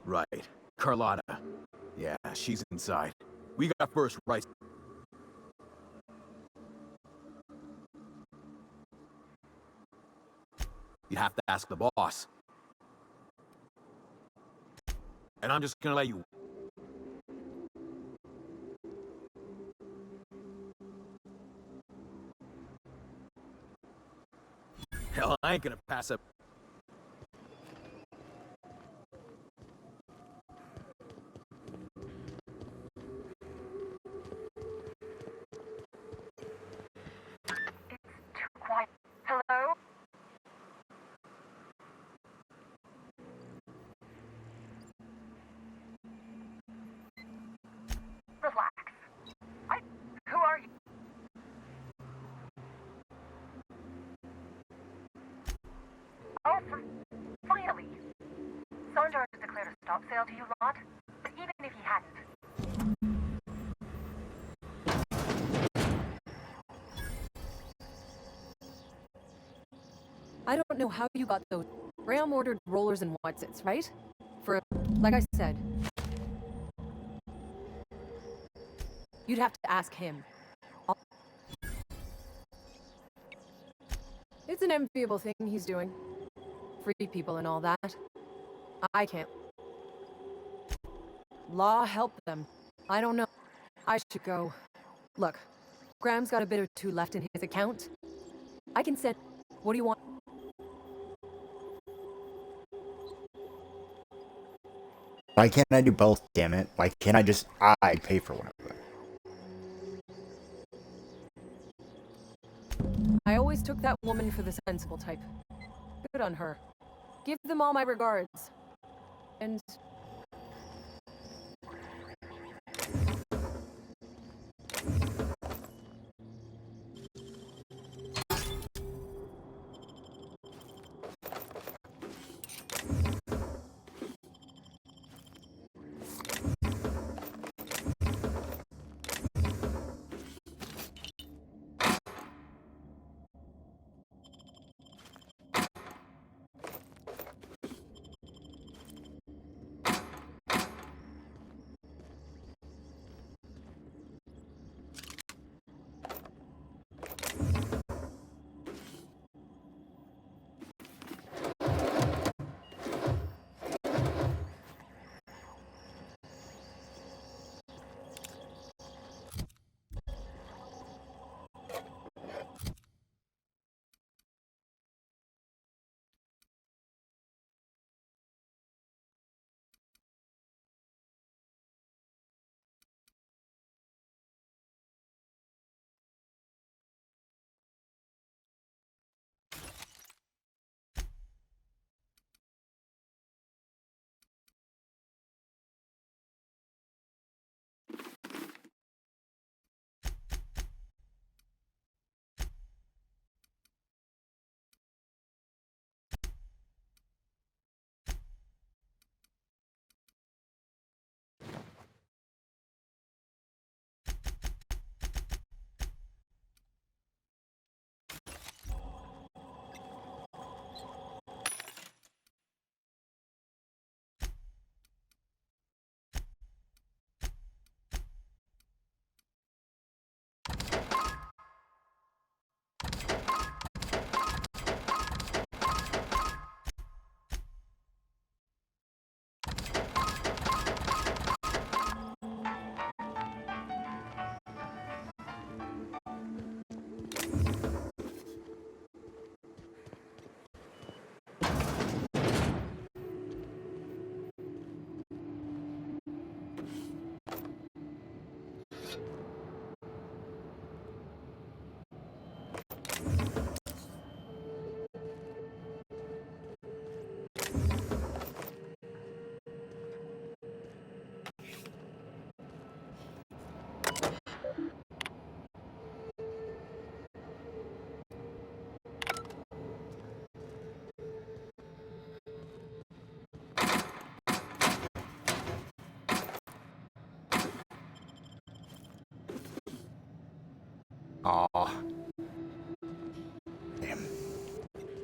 Right. Carlotta. Yeah, she's inside. We got first rights. You have to ask the boss. And I'm just gonna let you... Hell, I ain't gonna pass up. Quiet. Hello? Relax. Who are you? Oh, finally. Sandra has declared a stop sale to you lot, but even if he hadn't, I don't know how you got those. Graham ordered rollers and Watsits, right? Like I said, you'd have to ask him. It's an enviable thing he's doing. Free people and all that. I can't. Law help them. I don't know. I should go. Look, Graham's got a bit or two left in his account. I can send... What do you want? Why can't I do both, damn it? Why can't I just... I pay for one of them? I always took that woman for the sensible type. Good on her. Give them all my regards. And...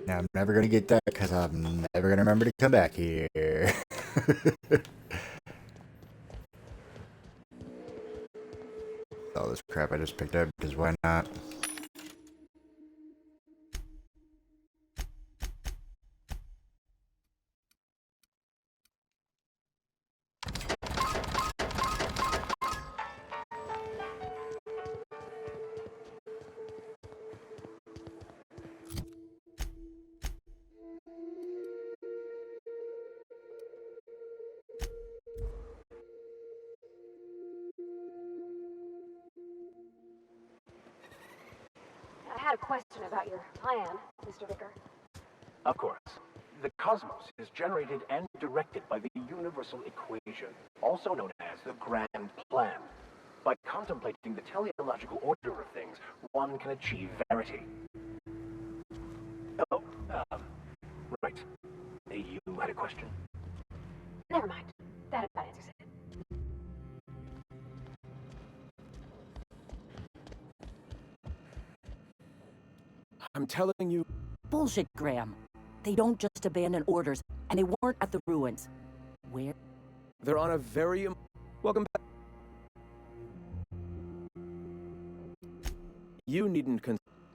Now, I'm never gonna get that because I'm never gonna remember to come back here. All this crap I just picked up, because why not? I had a question about your plan, Mr. Vicker. Of course. The cosmos is generated and directed by the universal equation, also known as the Grand Plan. By contemplating the teleological order of things, one can achieve verity. Oh, right. You had a question? Never mind. That about answers it. I'm telling you... Bullshit, Graham. They don't just abandon orders, and they weren't at the ruins. Where? They're on a very... Welcome back. You needn't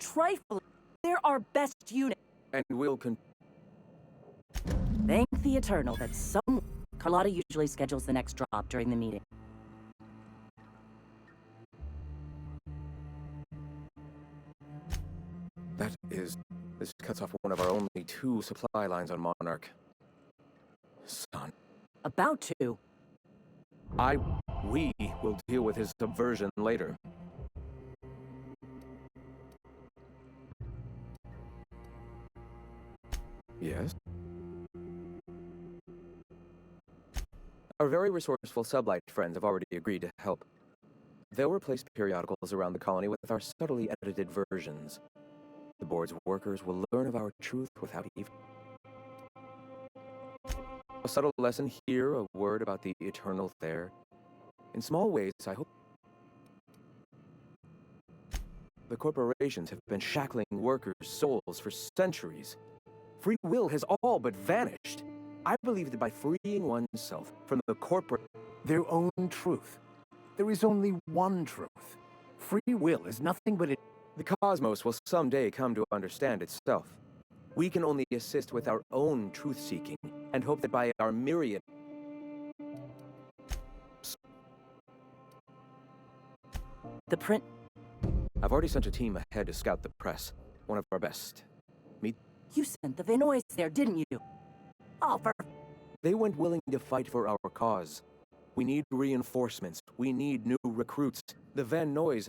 Trifling. They're our best unit. And we'll Thank the Eternal that some... Carlotta usually schedules the next drop during the meeting. This cuts off one of our only 2 supply lines on Monarch. Son. About to. We will deal with his subversion later. Yes? Our very resourceful sublight friends have already agreed to help. They'll replace periodicals around the colony with our subtly edited versions. The board's workers will learn of our truth without even... A subtle lesson here, a word about the eternal there. In small ways, I hope... The corporations have been shackling workers' souls for centuries. Free will has all but vanished. I believe that by freeing oneself from the corporate... Their own truth. There is only one truth. Free will is nothing but The cosmos will someday come to understand itself. We can only assist with our own truth-seeking, and hope that by our myriad... The print... I've already sent a team ahead to scout the press. One of our best. Meet... You sent the Vanois there, didn't you? Oh, They went willing to fight for our cause. We need reinforcements. We need new recruits. The Van Noys...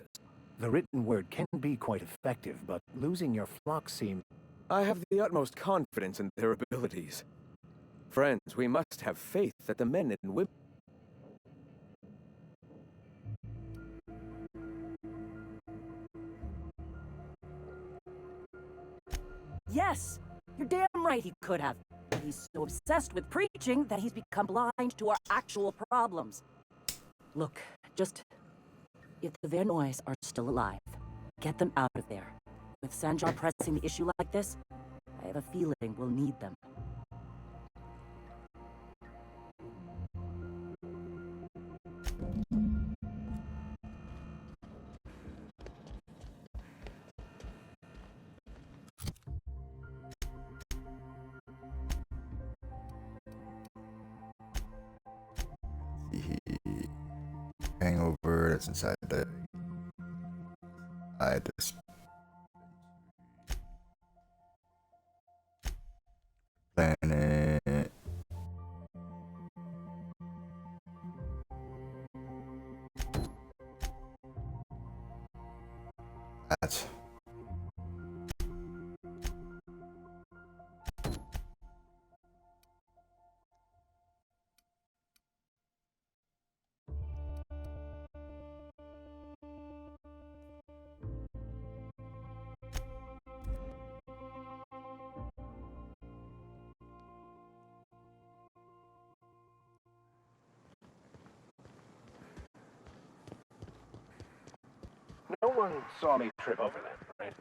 The written word can be quite effective, but losing your flock seems... I have the utmost confidence in their abilities. Friends, we must have faith that the men and women... Yes! You're damn right he could have. He's so obsessed with preaching that he's become blind to our actual problems. Look, just... If the Vanois are still alive, get them out of there. With Sanjar pressing the issue like this, I have a feeling we'll need them. Hangover, that's inside the... I just... Planet... That's... No one saw me trip over that, right?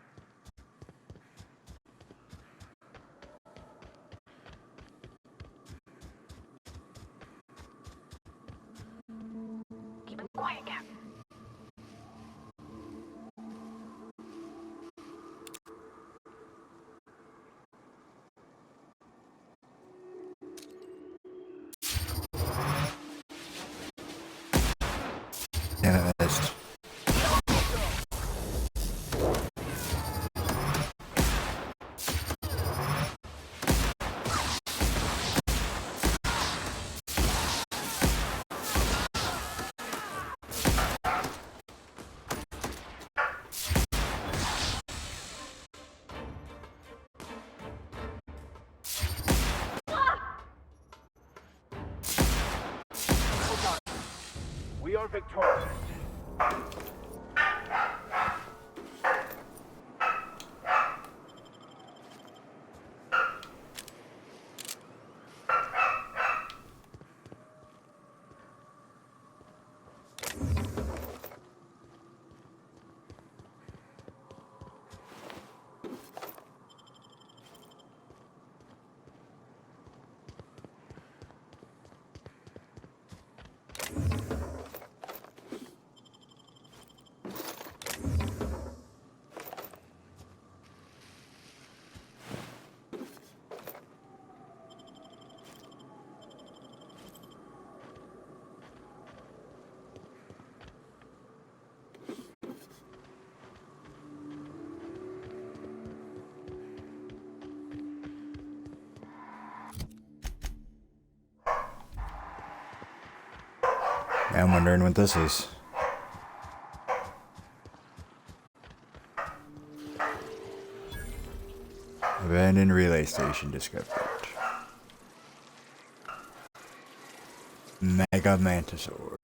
are victorious. I'm wondering what this is. Abandoned relay station discovered. Mega Mantisaur.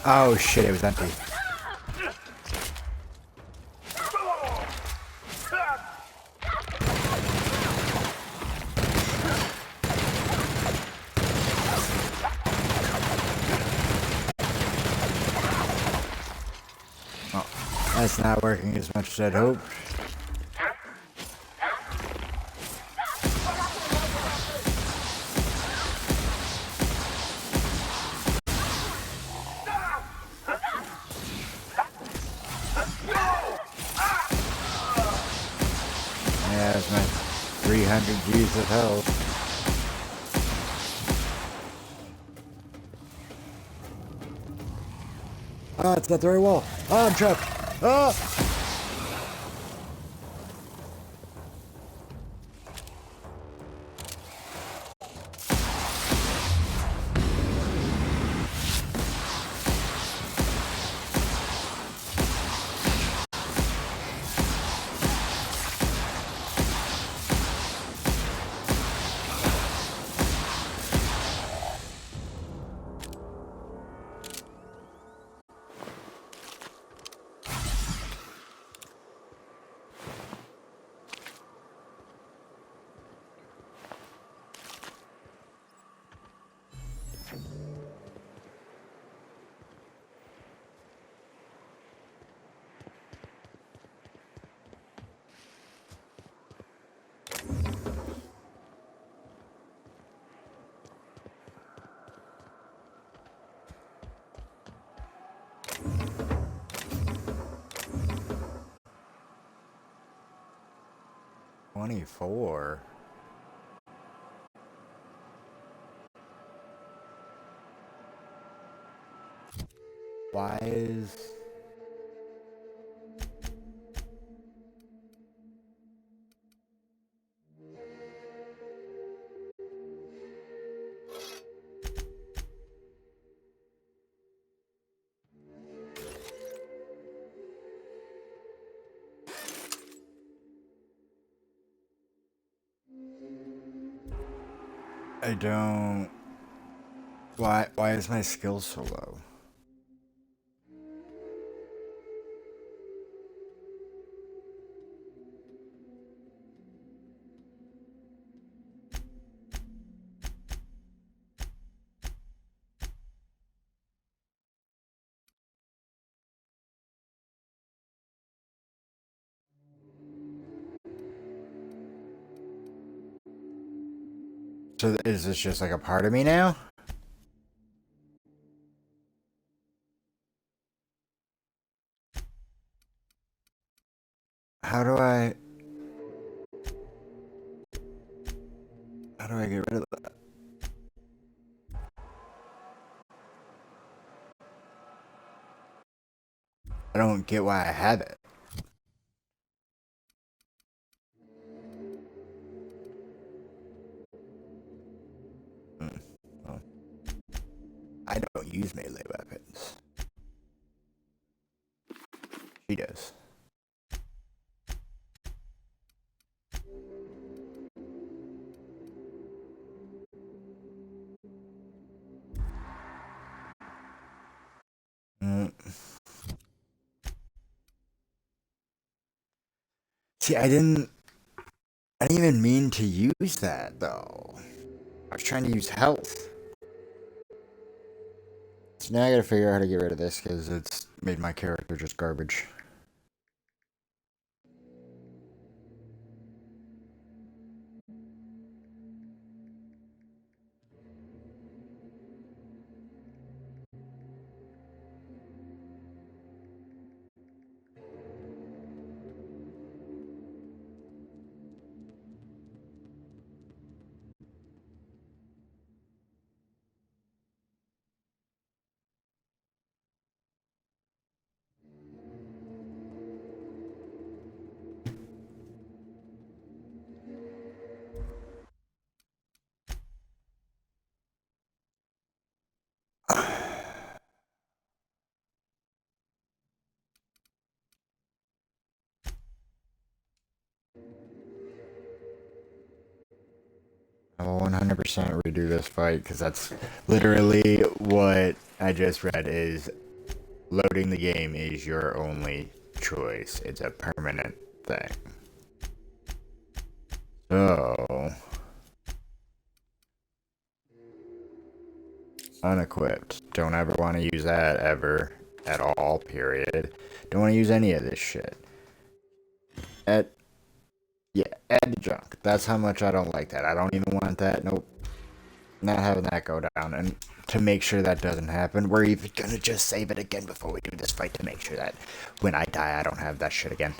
Oh shit, it was empty. That's not working as much as I'd hoped. Yeah, that's my 300 G's of health. Ah, it's not the right wall. Ah, I'm trapped. Ah! $24. Why is... I don't... Why is my skill so low? So is this just like a part of me now? How do I get rid of that? I don't get why I have it. Well, I don't use melee weapons. She does. See, I didn't even mean to use that, though. I was trying to use health. So now I gotta figure out how to get rid of this, because it's made my character just garbage. I will 100% redo this fight, because that's literally what I just read is loading the game is your only choice. It's a permanent thing. So... unequipped. Don't ever want to use that, ever. at all, period. Don't want to use any of this shit. Add the junk. That's how much I don't like that. I don't even want that. Nope. Not having that go down. And to make sure that doesn't happen, we're even gonna just save it again before we do this fight to make sure that when I die, I don't have that shit again.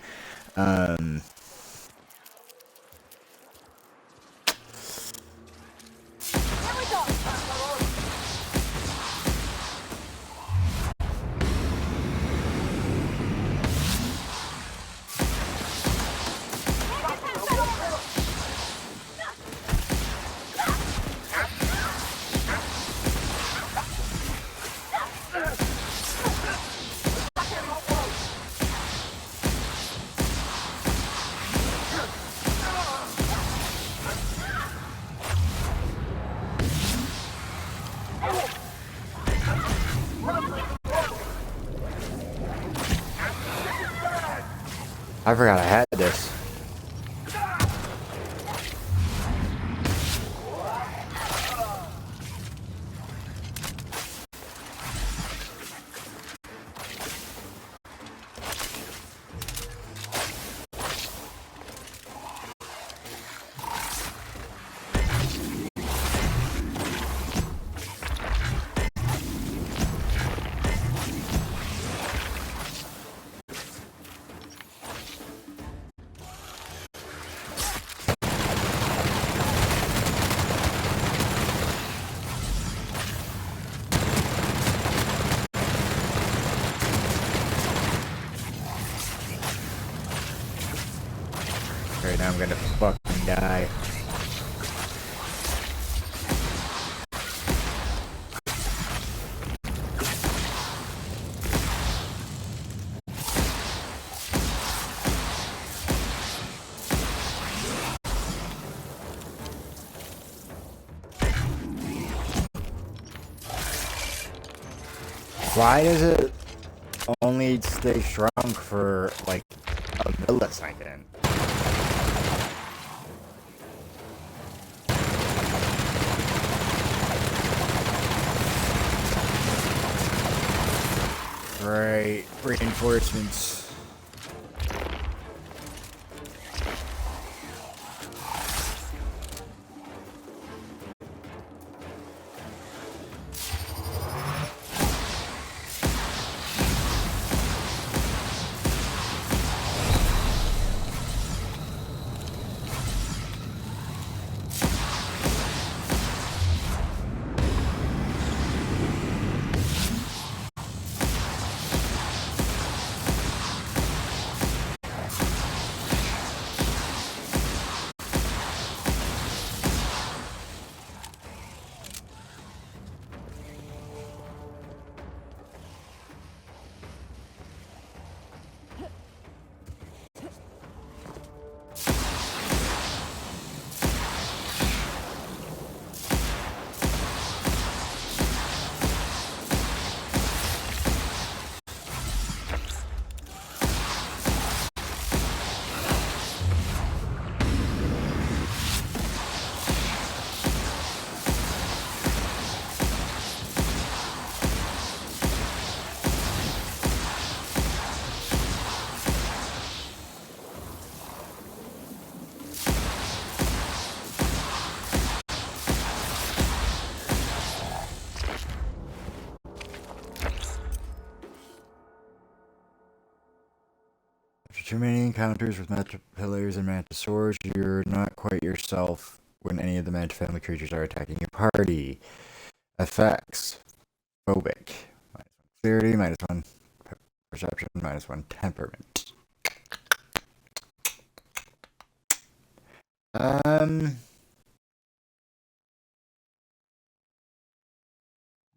I forgot I had this. Right now I'm gonna fucking die. Why does it only stay strong for like a millisecond? Right, reinforcements. After too many encounters with pillars and mantisaurs, you're not quite yourself when any of the manta family creatures are attacking your party. Effects. Phobic. -1 clarity, -1 perception, -1 temperament.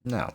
No.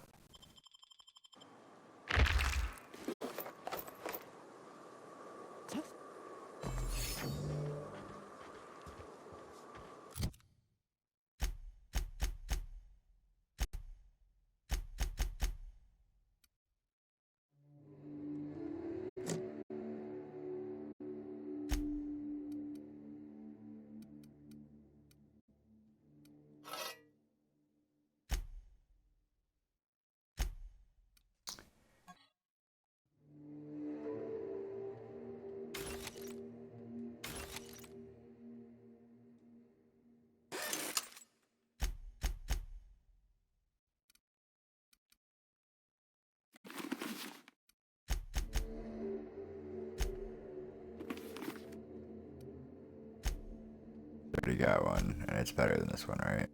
already got one, and it's better than this one, right?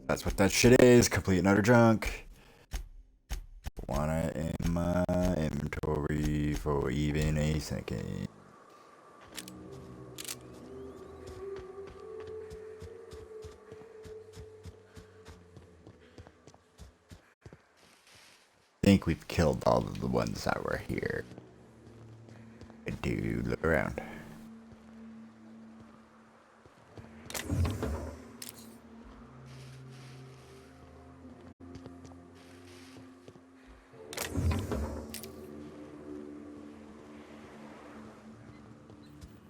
That's what that shit is. Complete and utter junk. Want it in my inventory for even a second. I think we've killed all of the ones that were here. I do look around.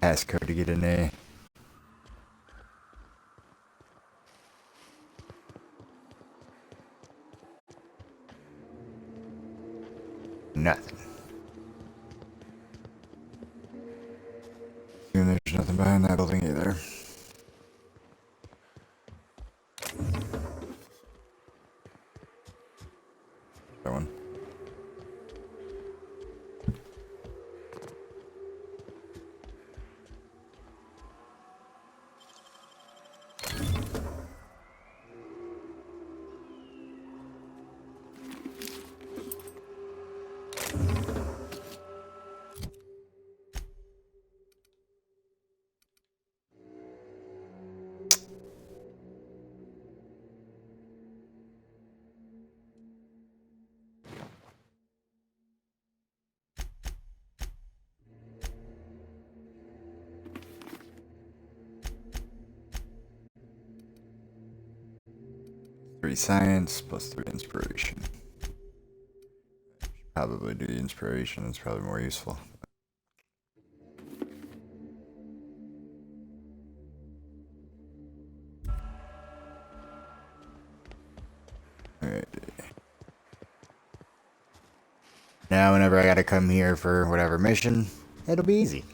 Passcode to get in there. Nothing. Assume there's nothing behind that building either. That one. Three science plus 3 inspiration. Probably do the inspiration, it's probably more useful. Alright. Now whenever I gotta come here for whatever mission, it'll be easy.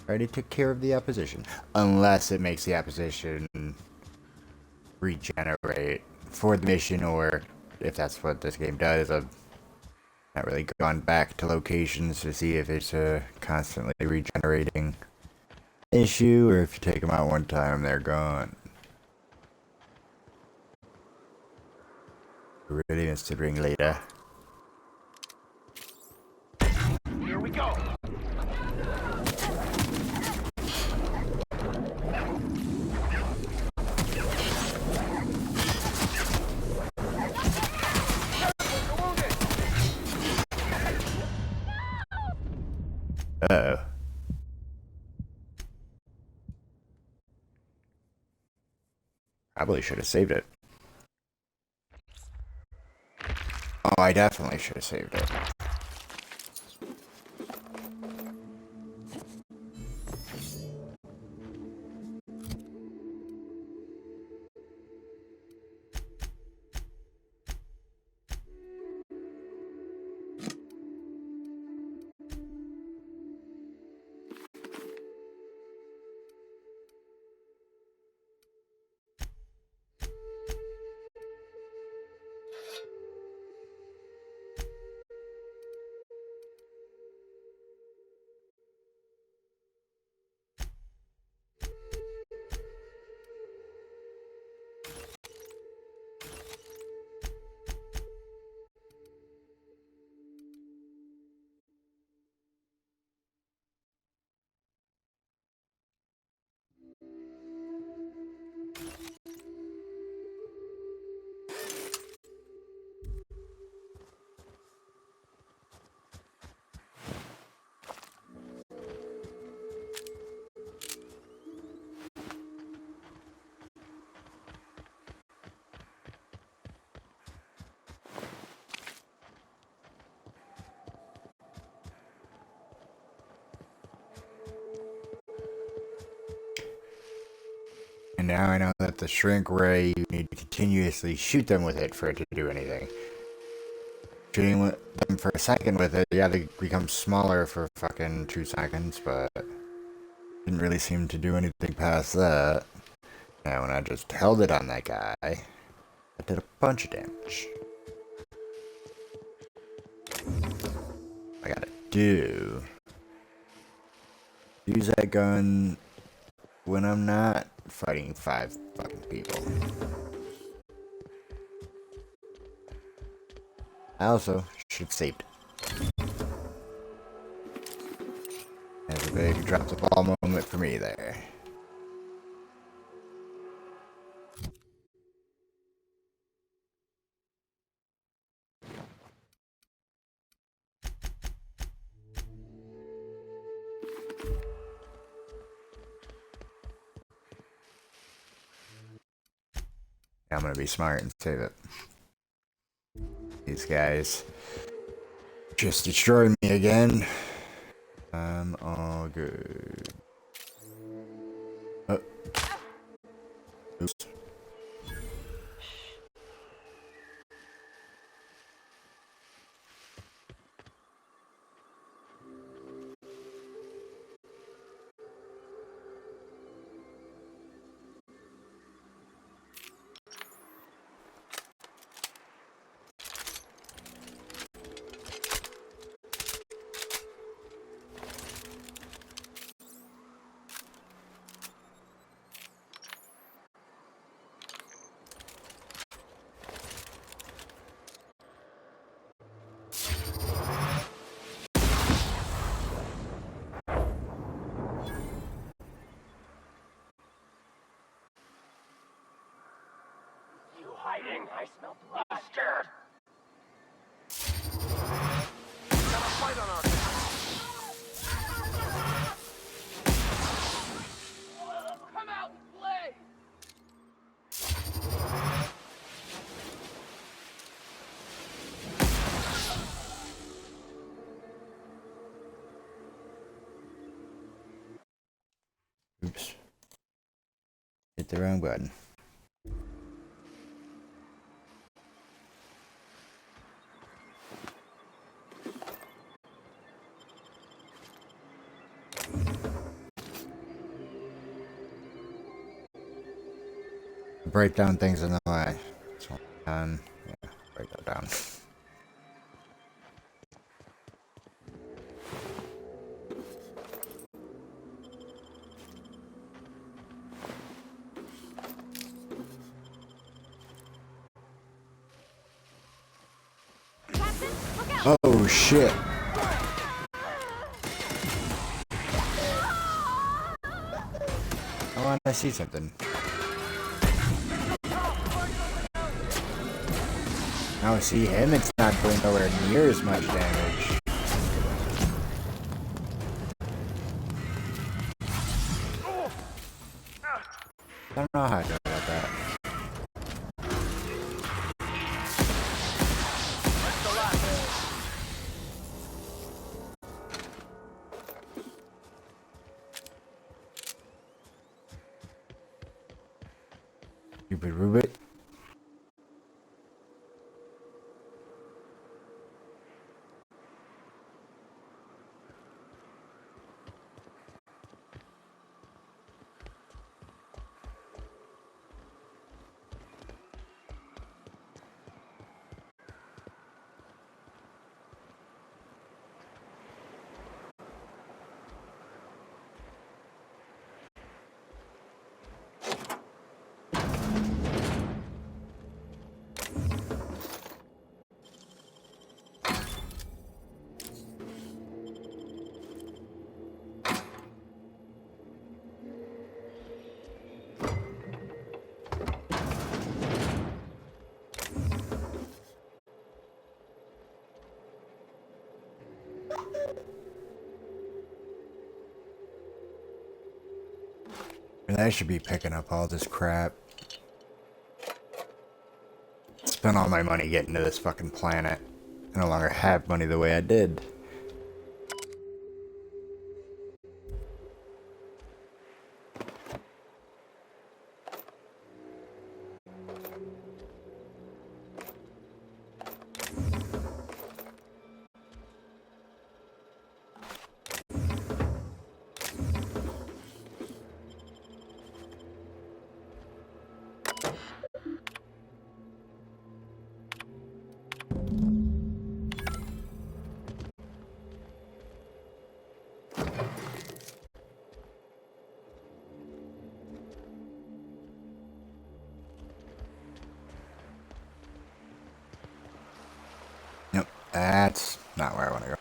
Already took care of the opposition. Unless it makes the opposition regenerate for the mission, or if that's what this game does, I've not really gone back to locations to see if it's a constantly regenerating issue, or if you take them out one time, they're gone. Really missed it ring later. Here we go. Uh-oh. Probably should have saved it. Oh, I definitely should have saved it. And now I know that the shrink ray, you need to continuously shoot them with it for it to do anything. Shooting them for a second with it, yeah, they become smaller for fucking 2 seconds, but didn't really seem to do anything past that. Now, when I just held it on that guy, I did a bunch of damage. I gotta do... use that gun when I'm not fighting 5 fucking people. I also should have saved it. There's a big drop the ball moment for me there. I'm gonna be smart and save it. These guys just destroyed me again. I'm all good. Oh. Oops. Hiding? I smell blood. Scared. Got a fight on our Come out and play. Oops. Hit the wrong button. Break down things in the way. So, yeah, break that down. Oh shit. I want to see something. Now see him, it's not doing nowhere near as much damage. I don't know how I feel about that. Stupid Rubit. And I should be picking up all this crap. Spent all my money getting to this fucking planet. I no longer have money the way I did. That's not where I want to go.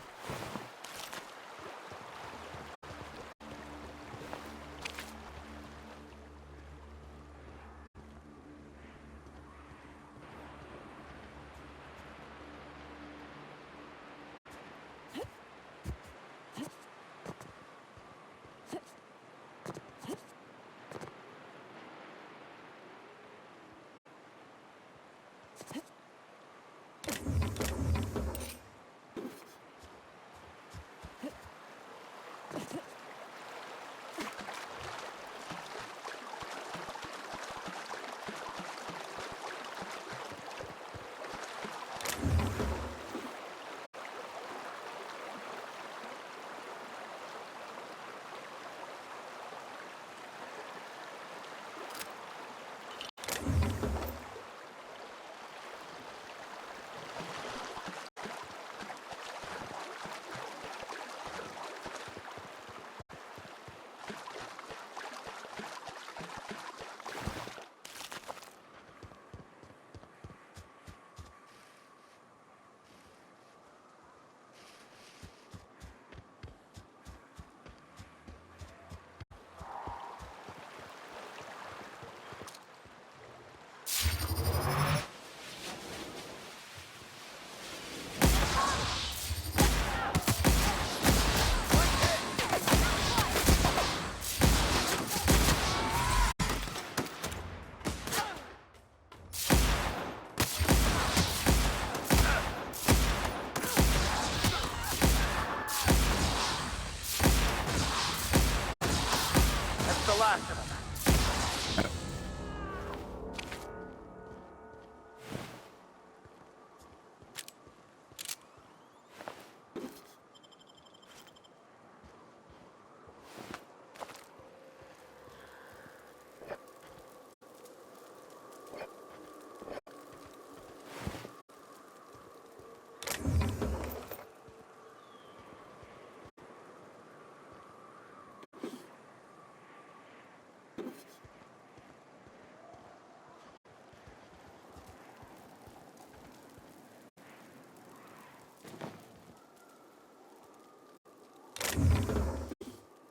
That's the last of them.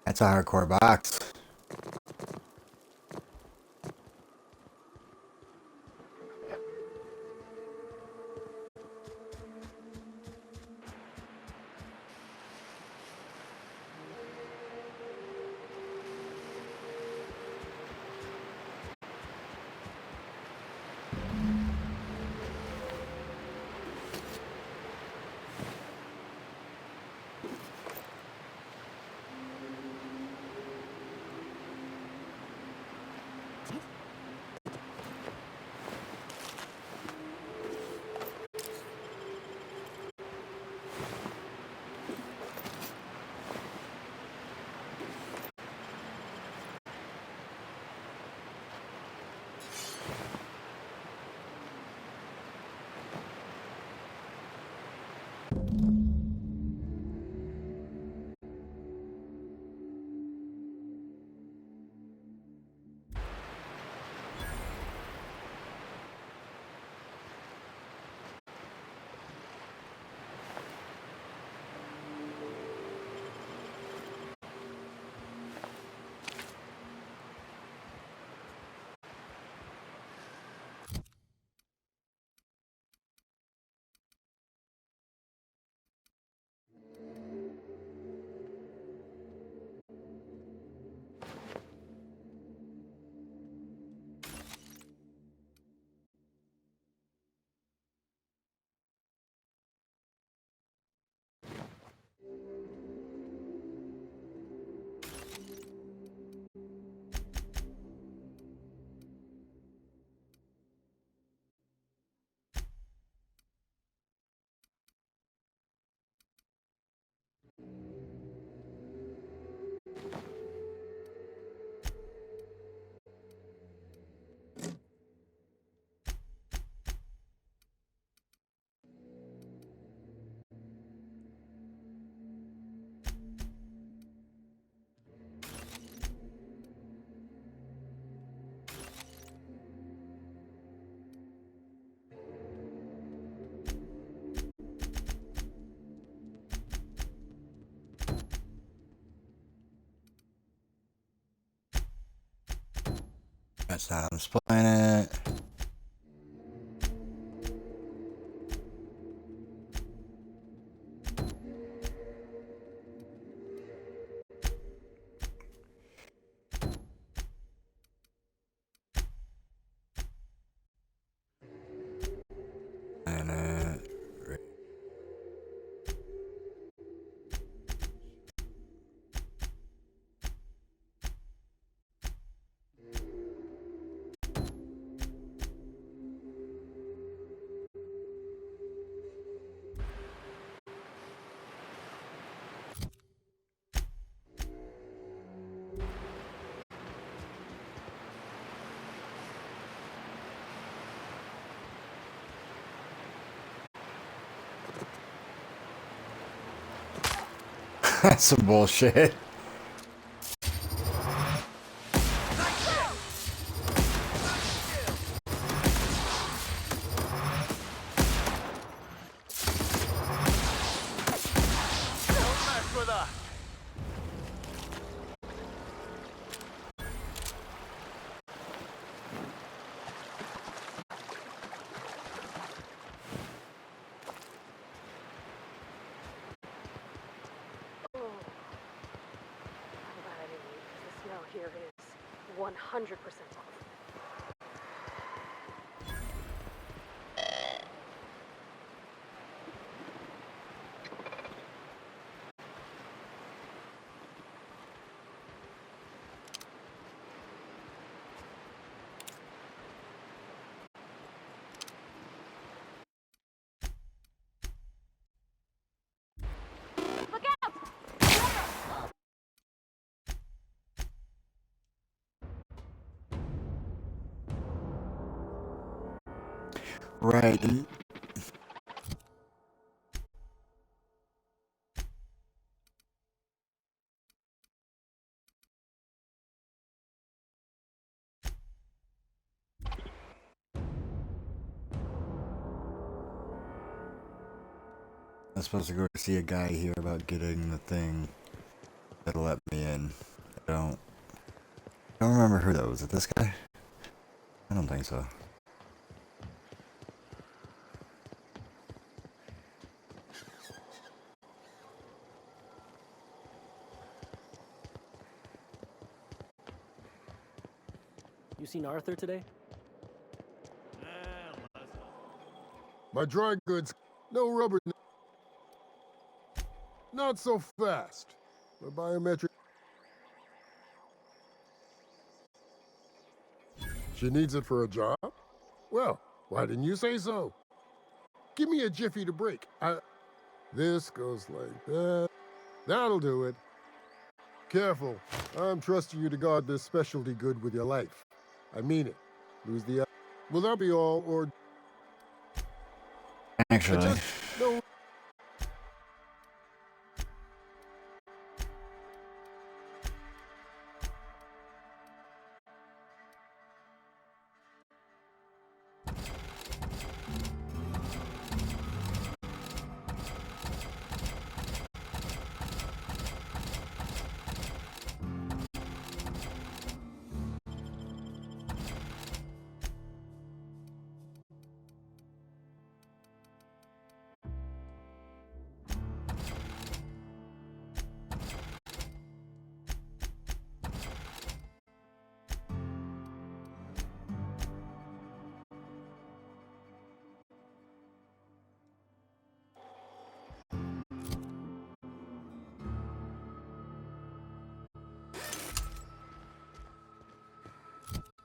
That's a hardcore box. That's not on this planet. That's some bullshit. Here is 100% off. Look out! Right. I'm supposed to go see a guy here about getting the thing that'll let me in. I don't remember who that was. Is it this guy? I don't think so. You seen Arthur today? My dry goods, no rubber. Not so fast. My biometric. She needs it for a job? Well, why didn't you say so? Give me a jiffy to break. This goes like that. That'll do it. Careful. I'm trusting you to guard this specialty good with your life. I mean it. Lose the... Will that be all, or... Actually... No.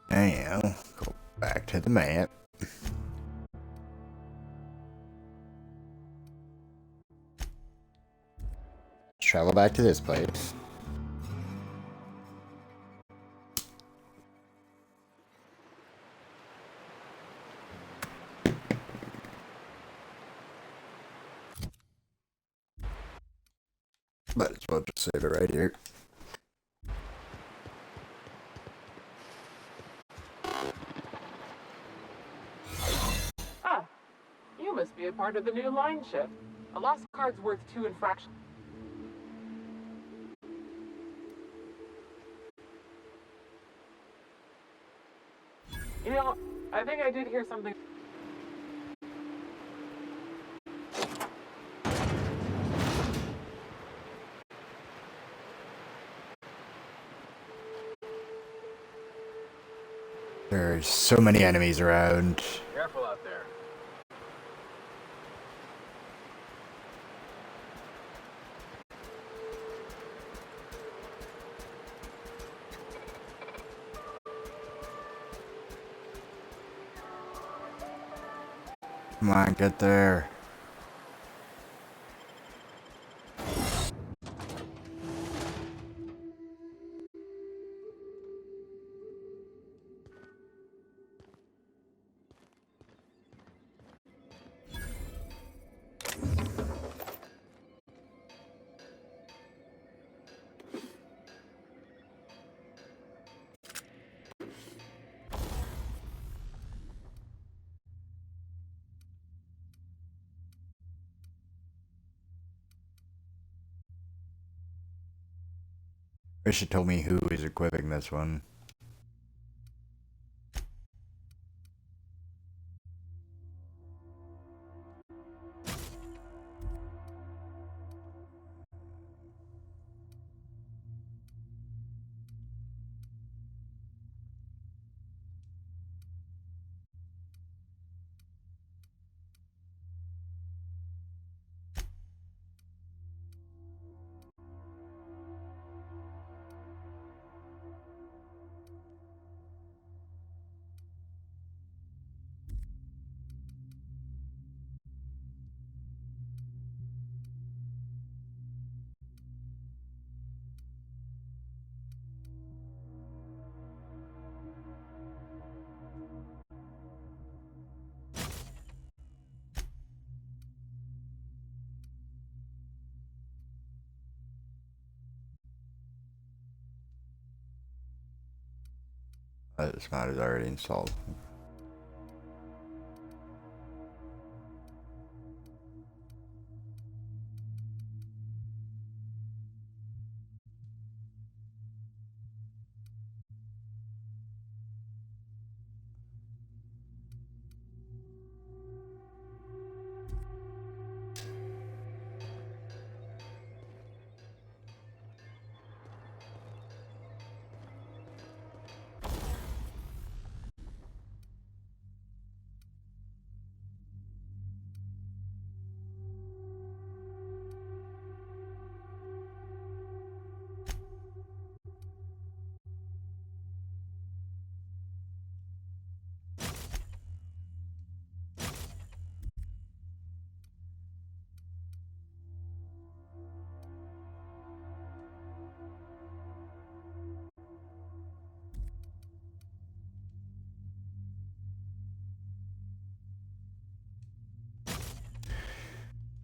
Anyhow, go back to the map. Travel back to this place. Might as well just save it right here. Ah, you must be a part of the new line shift. A lost card's worth 2 infractions. You know, I think I did hear something. There's so many enemies around. Careful out there. Come on, get there. Wish it told me who is equipping this one. This mod is already installed.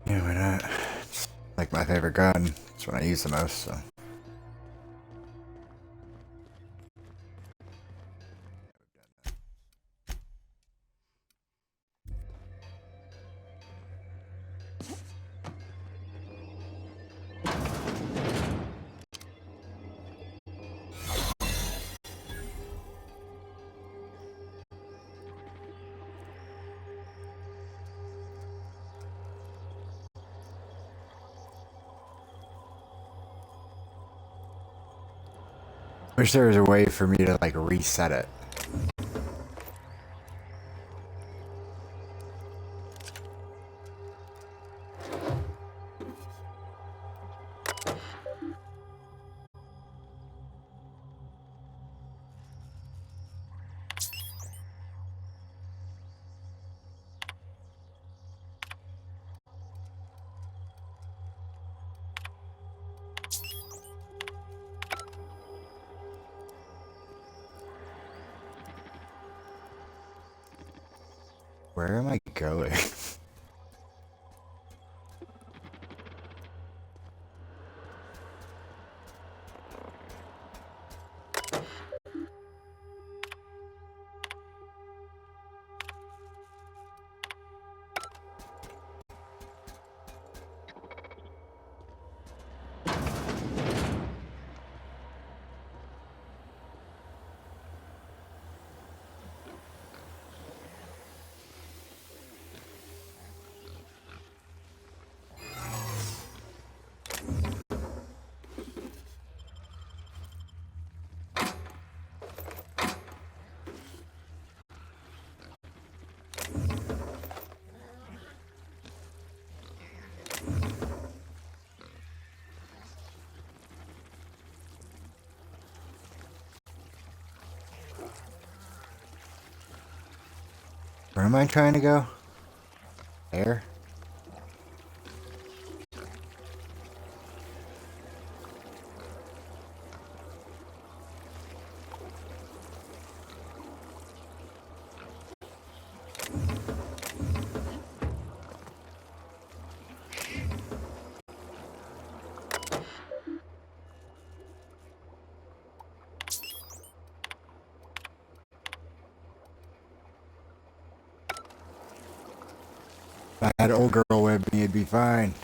Yeah, why not? It's like my favorite gun. It's what I use the most, so. Wish there was a way for me to like reset it. Where am I going? Where am I trying to go? There? If I had an old girl with me, it'd be fine.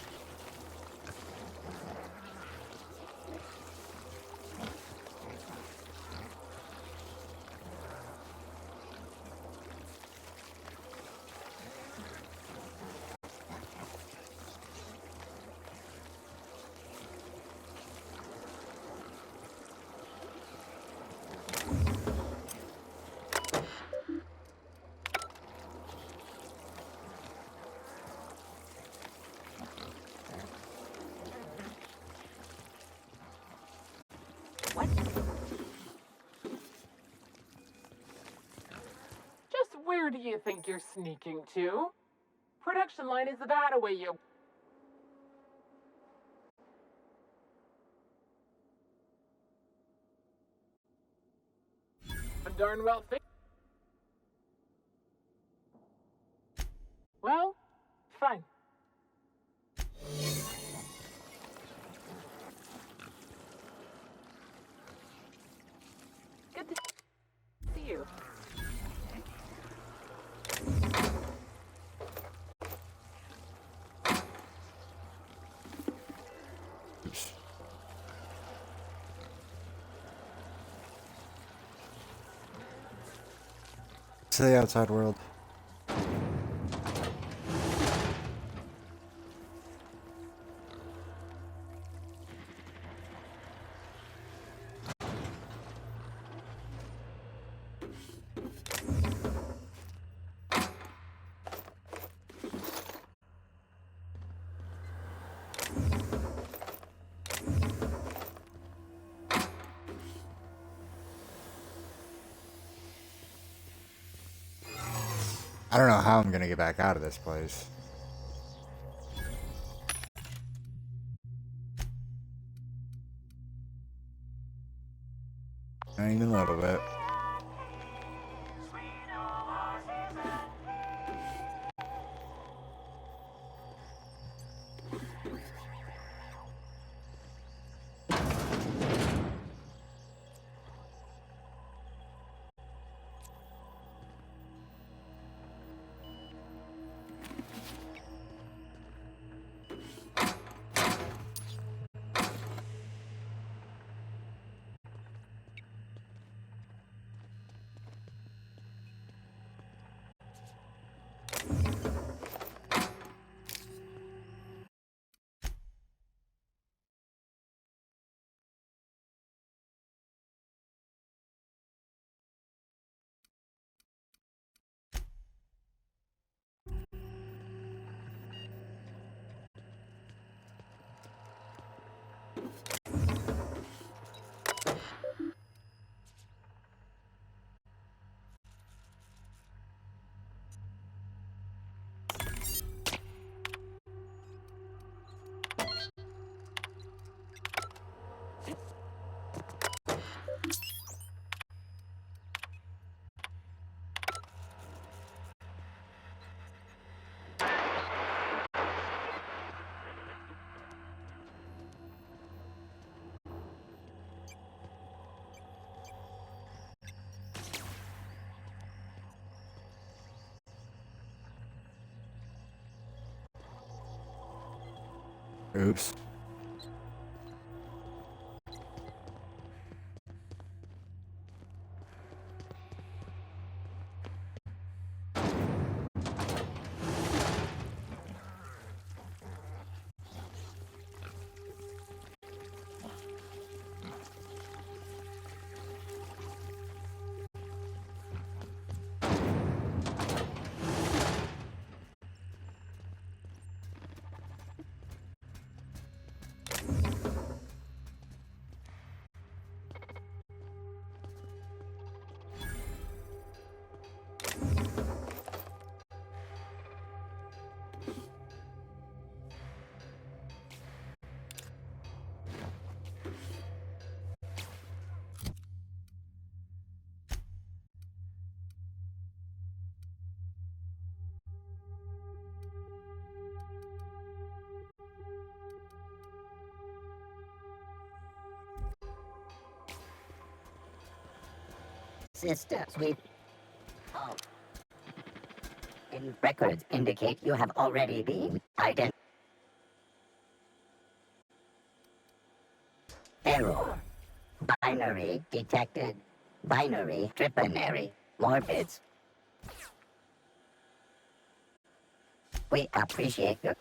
Just where do you think you're sneaking to? Production line is that away, you. Darn well think. Well, fine. Good to see you. Oops. To the outside world. I don't know how I'm gonna get back out of this place. Not even a little bit. Oops. Sister, sweet. Oh. In records indicate you have already been identified. Error. Binary detected. Binary tripanary. More bits. We appreciate your...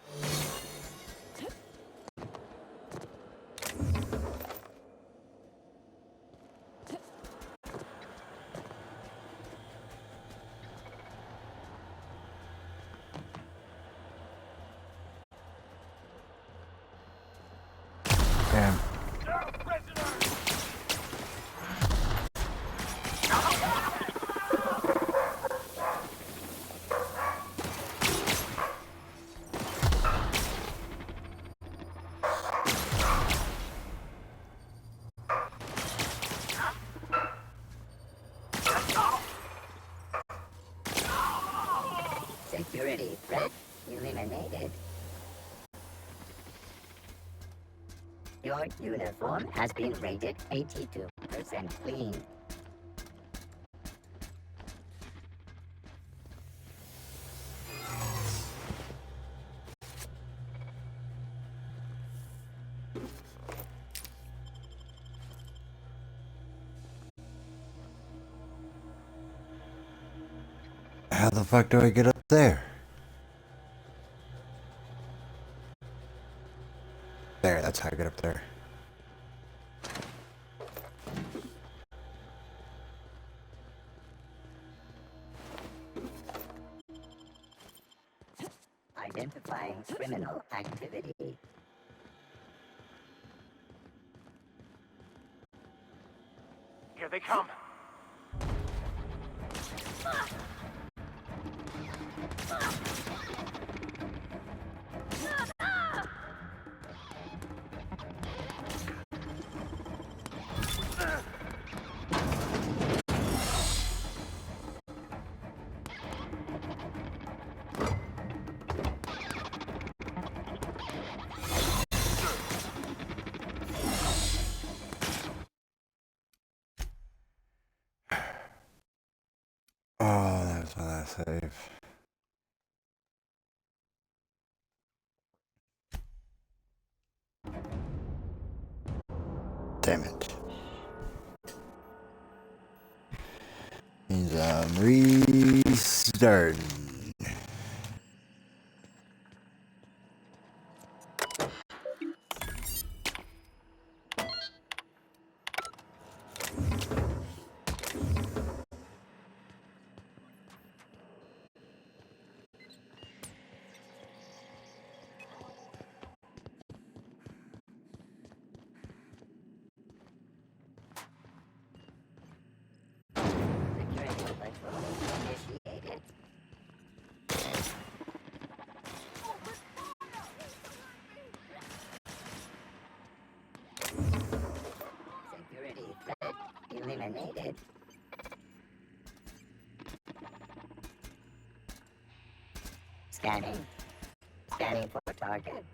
Damn. Security threat eliminated. Your uniform has been rated 82% clean. How the fuck do I get up there? There, that's how I get up there. Identifying criminal activity. Here they come. Oh, that was my last save. Damn it. Means I'm restarting. Initiated. Security threat eliminated. Scanning. Scanning for target.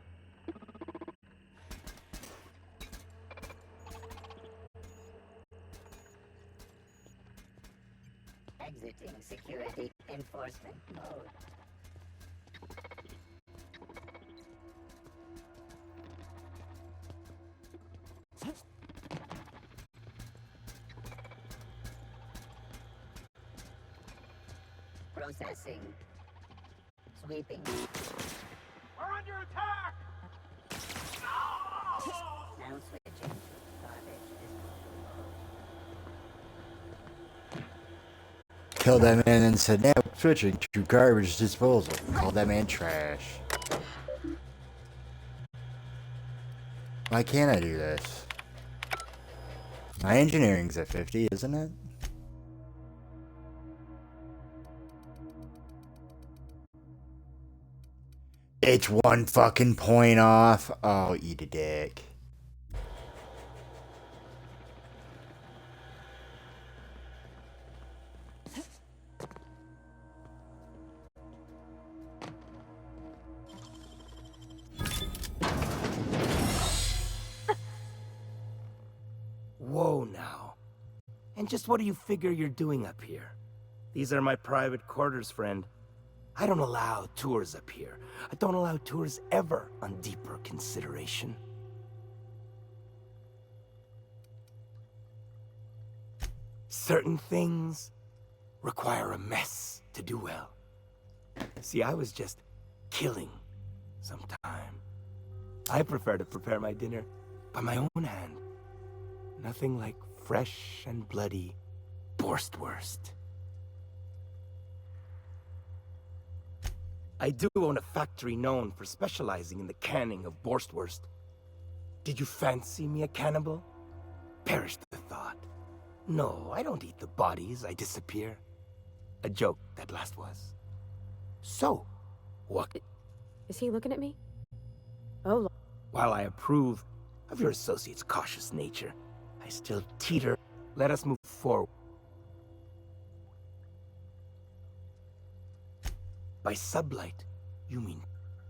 Exiting security enforcement mode. Processing. Sweeping. We're under attack! Now switching. Garbage Killed that man and said, now switching to garbage disposal. Called that man trash. Why can't I do this? My engineering's at 50, isn't it? It's one fucking point off. Oh, eat a dick. And just what do you figure you're doing up here? These are my private quarters, friend. I don't allow tours up here. I don't allow tours ever on deeper consideration. Certain things require a mess to do well. See, I was just killing some time. I prefer to prepare my dinner by my own hand. Nothing like fresh and bloody Borstwurst. I do own a factory known for specializing in the canning of Borstwurst. Did you fancy me a cannibal? Perish the thought. No, I don't eat the bodies, I disappear. A joke, that last was. So, what? Is he looking at me? Oh. While I approve of your associate's cautious nature, I still teeter. Let us move forward. By sublight, you mean...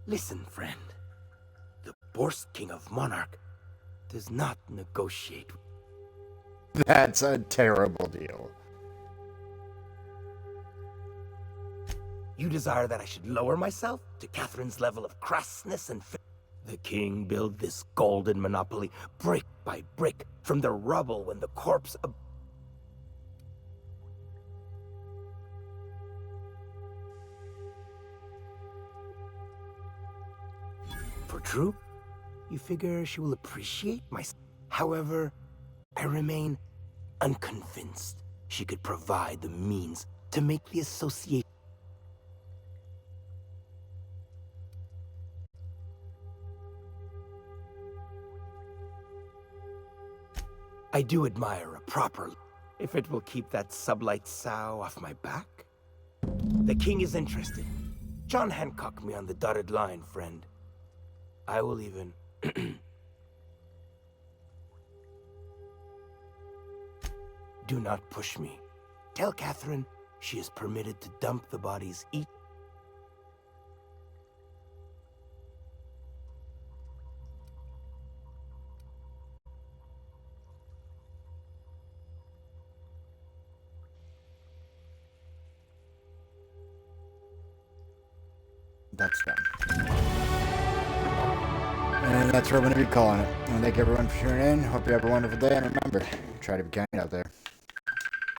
Listen, friend. The Borst King of Monarch does not negotiate. That's a terrible deal. You desire that I should lower myself to Catherine's level of crassness and the king build this golden monopoly brick by brick from the rubble when the corpse of... For true? You figure she will appreciate my... However, I remain unconvinced she could provide the means to make the association. I do admire a proper... If it will keep that sublight sow off my back. The king is interested. John Hancock me on the dotted line, friend. I will even... Do not push me. Tell Catherine she is permitted to dump the bodies each... That's done. And that's where we're going to be calling it. And thank everyone for tuning in. Hope you have a wonderful day. And remember, try to be kind out there.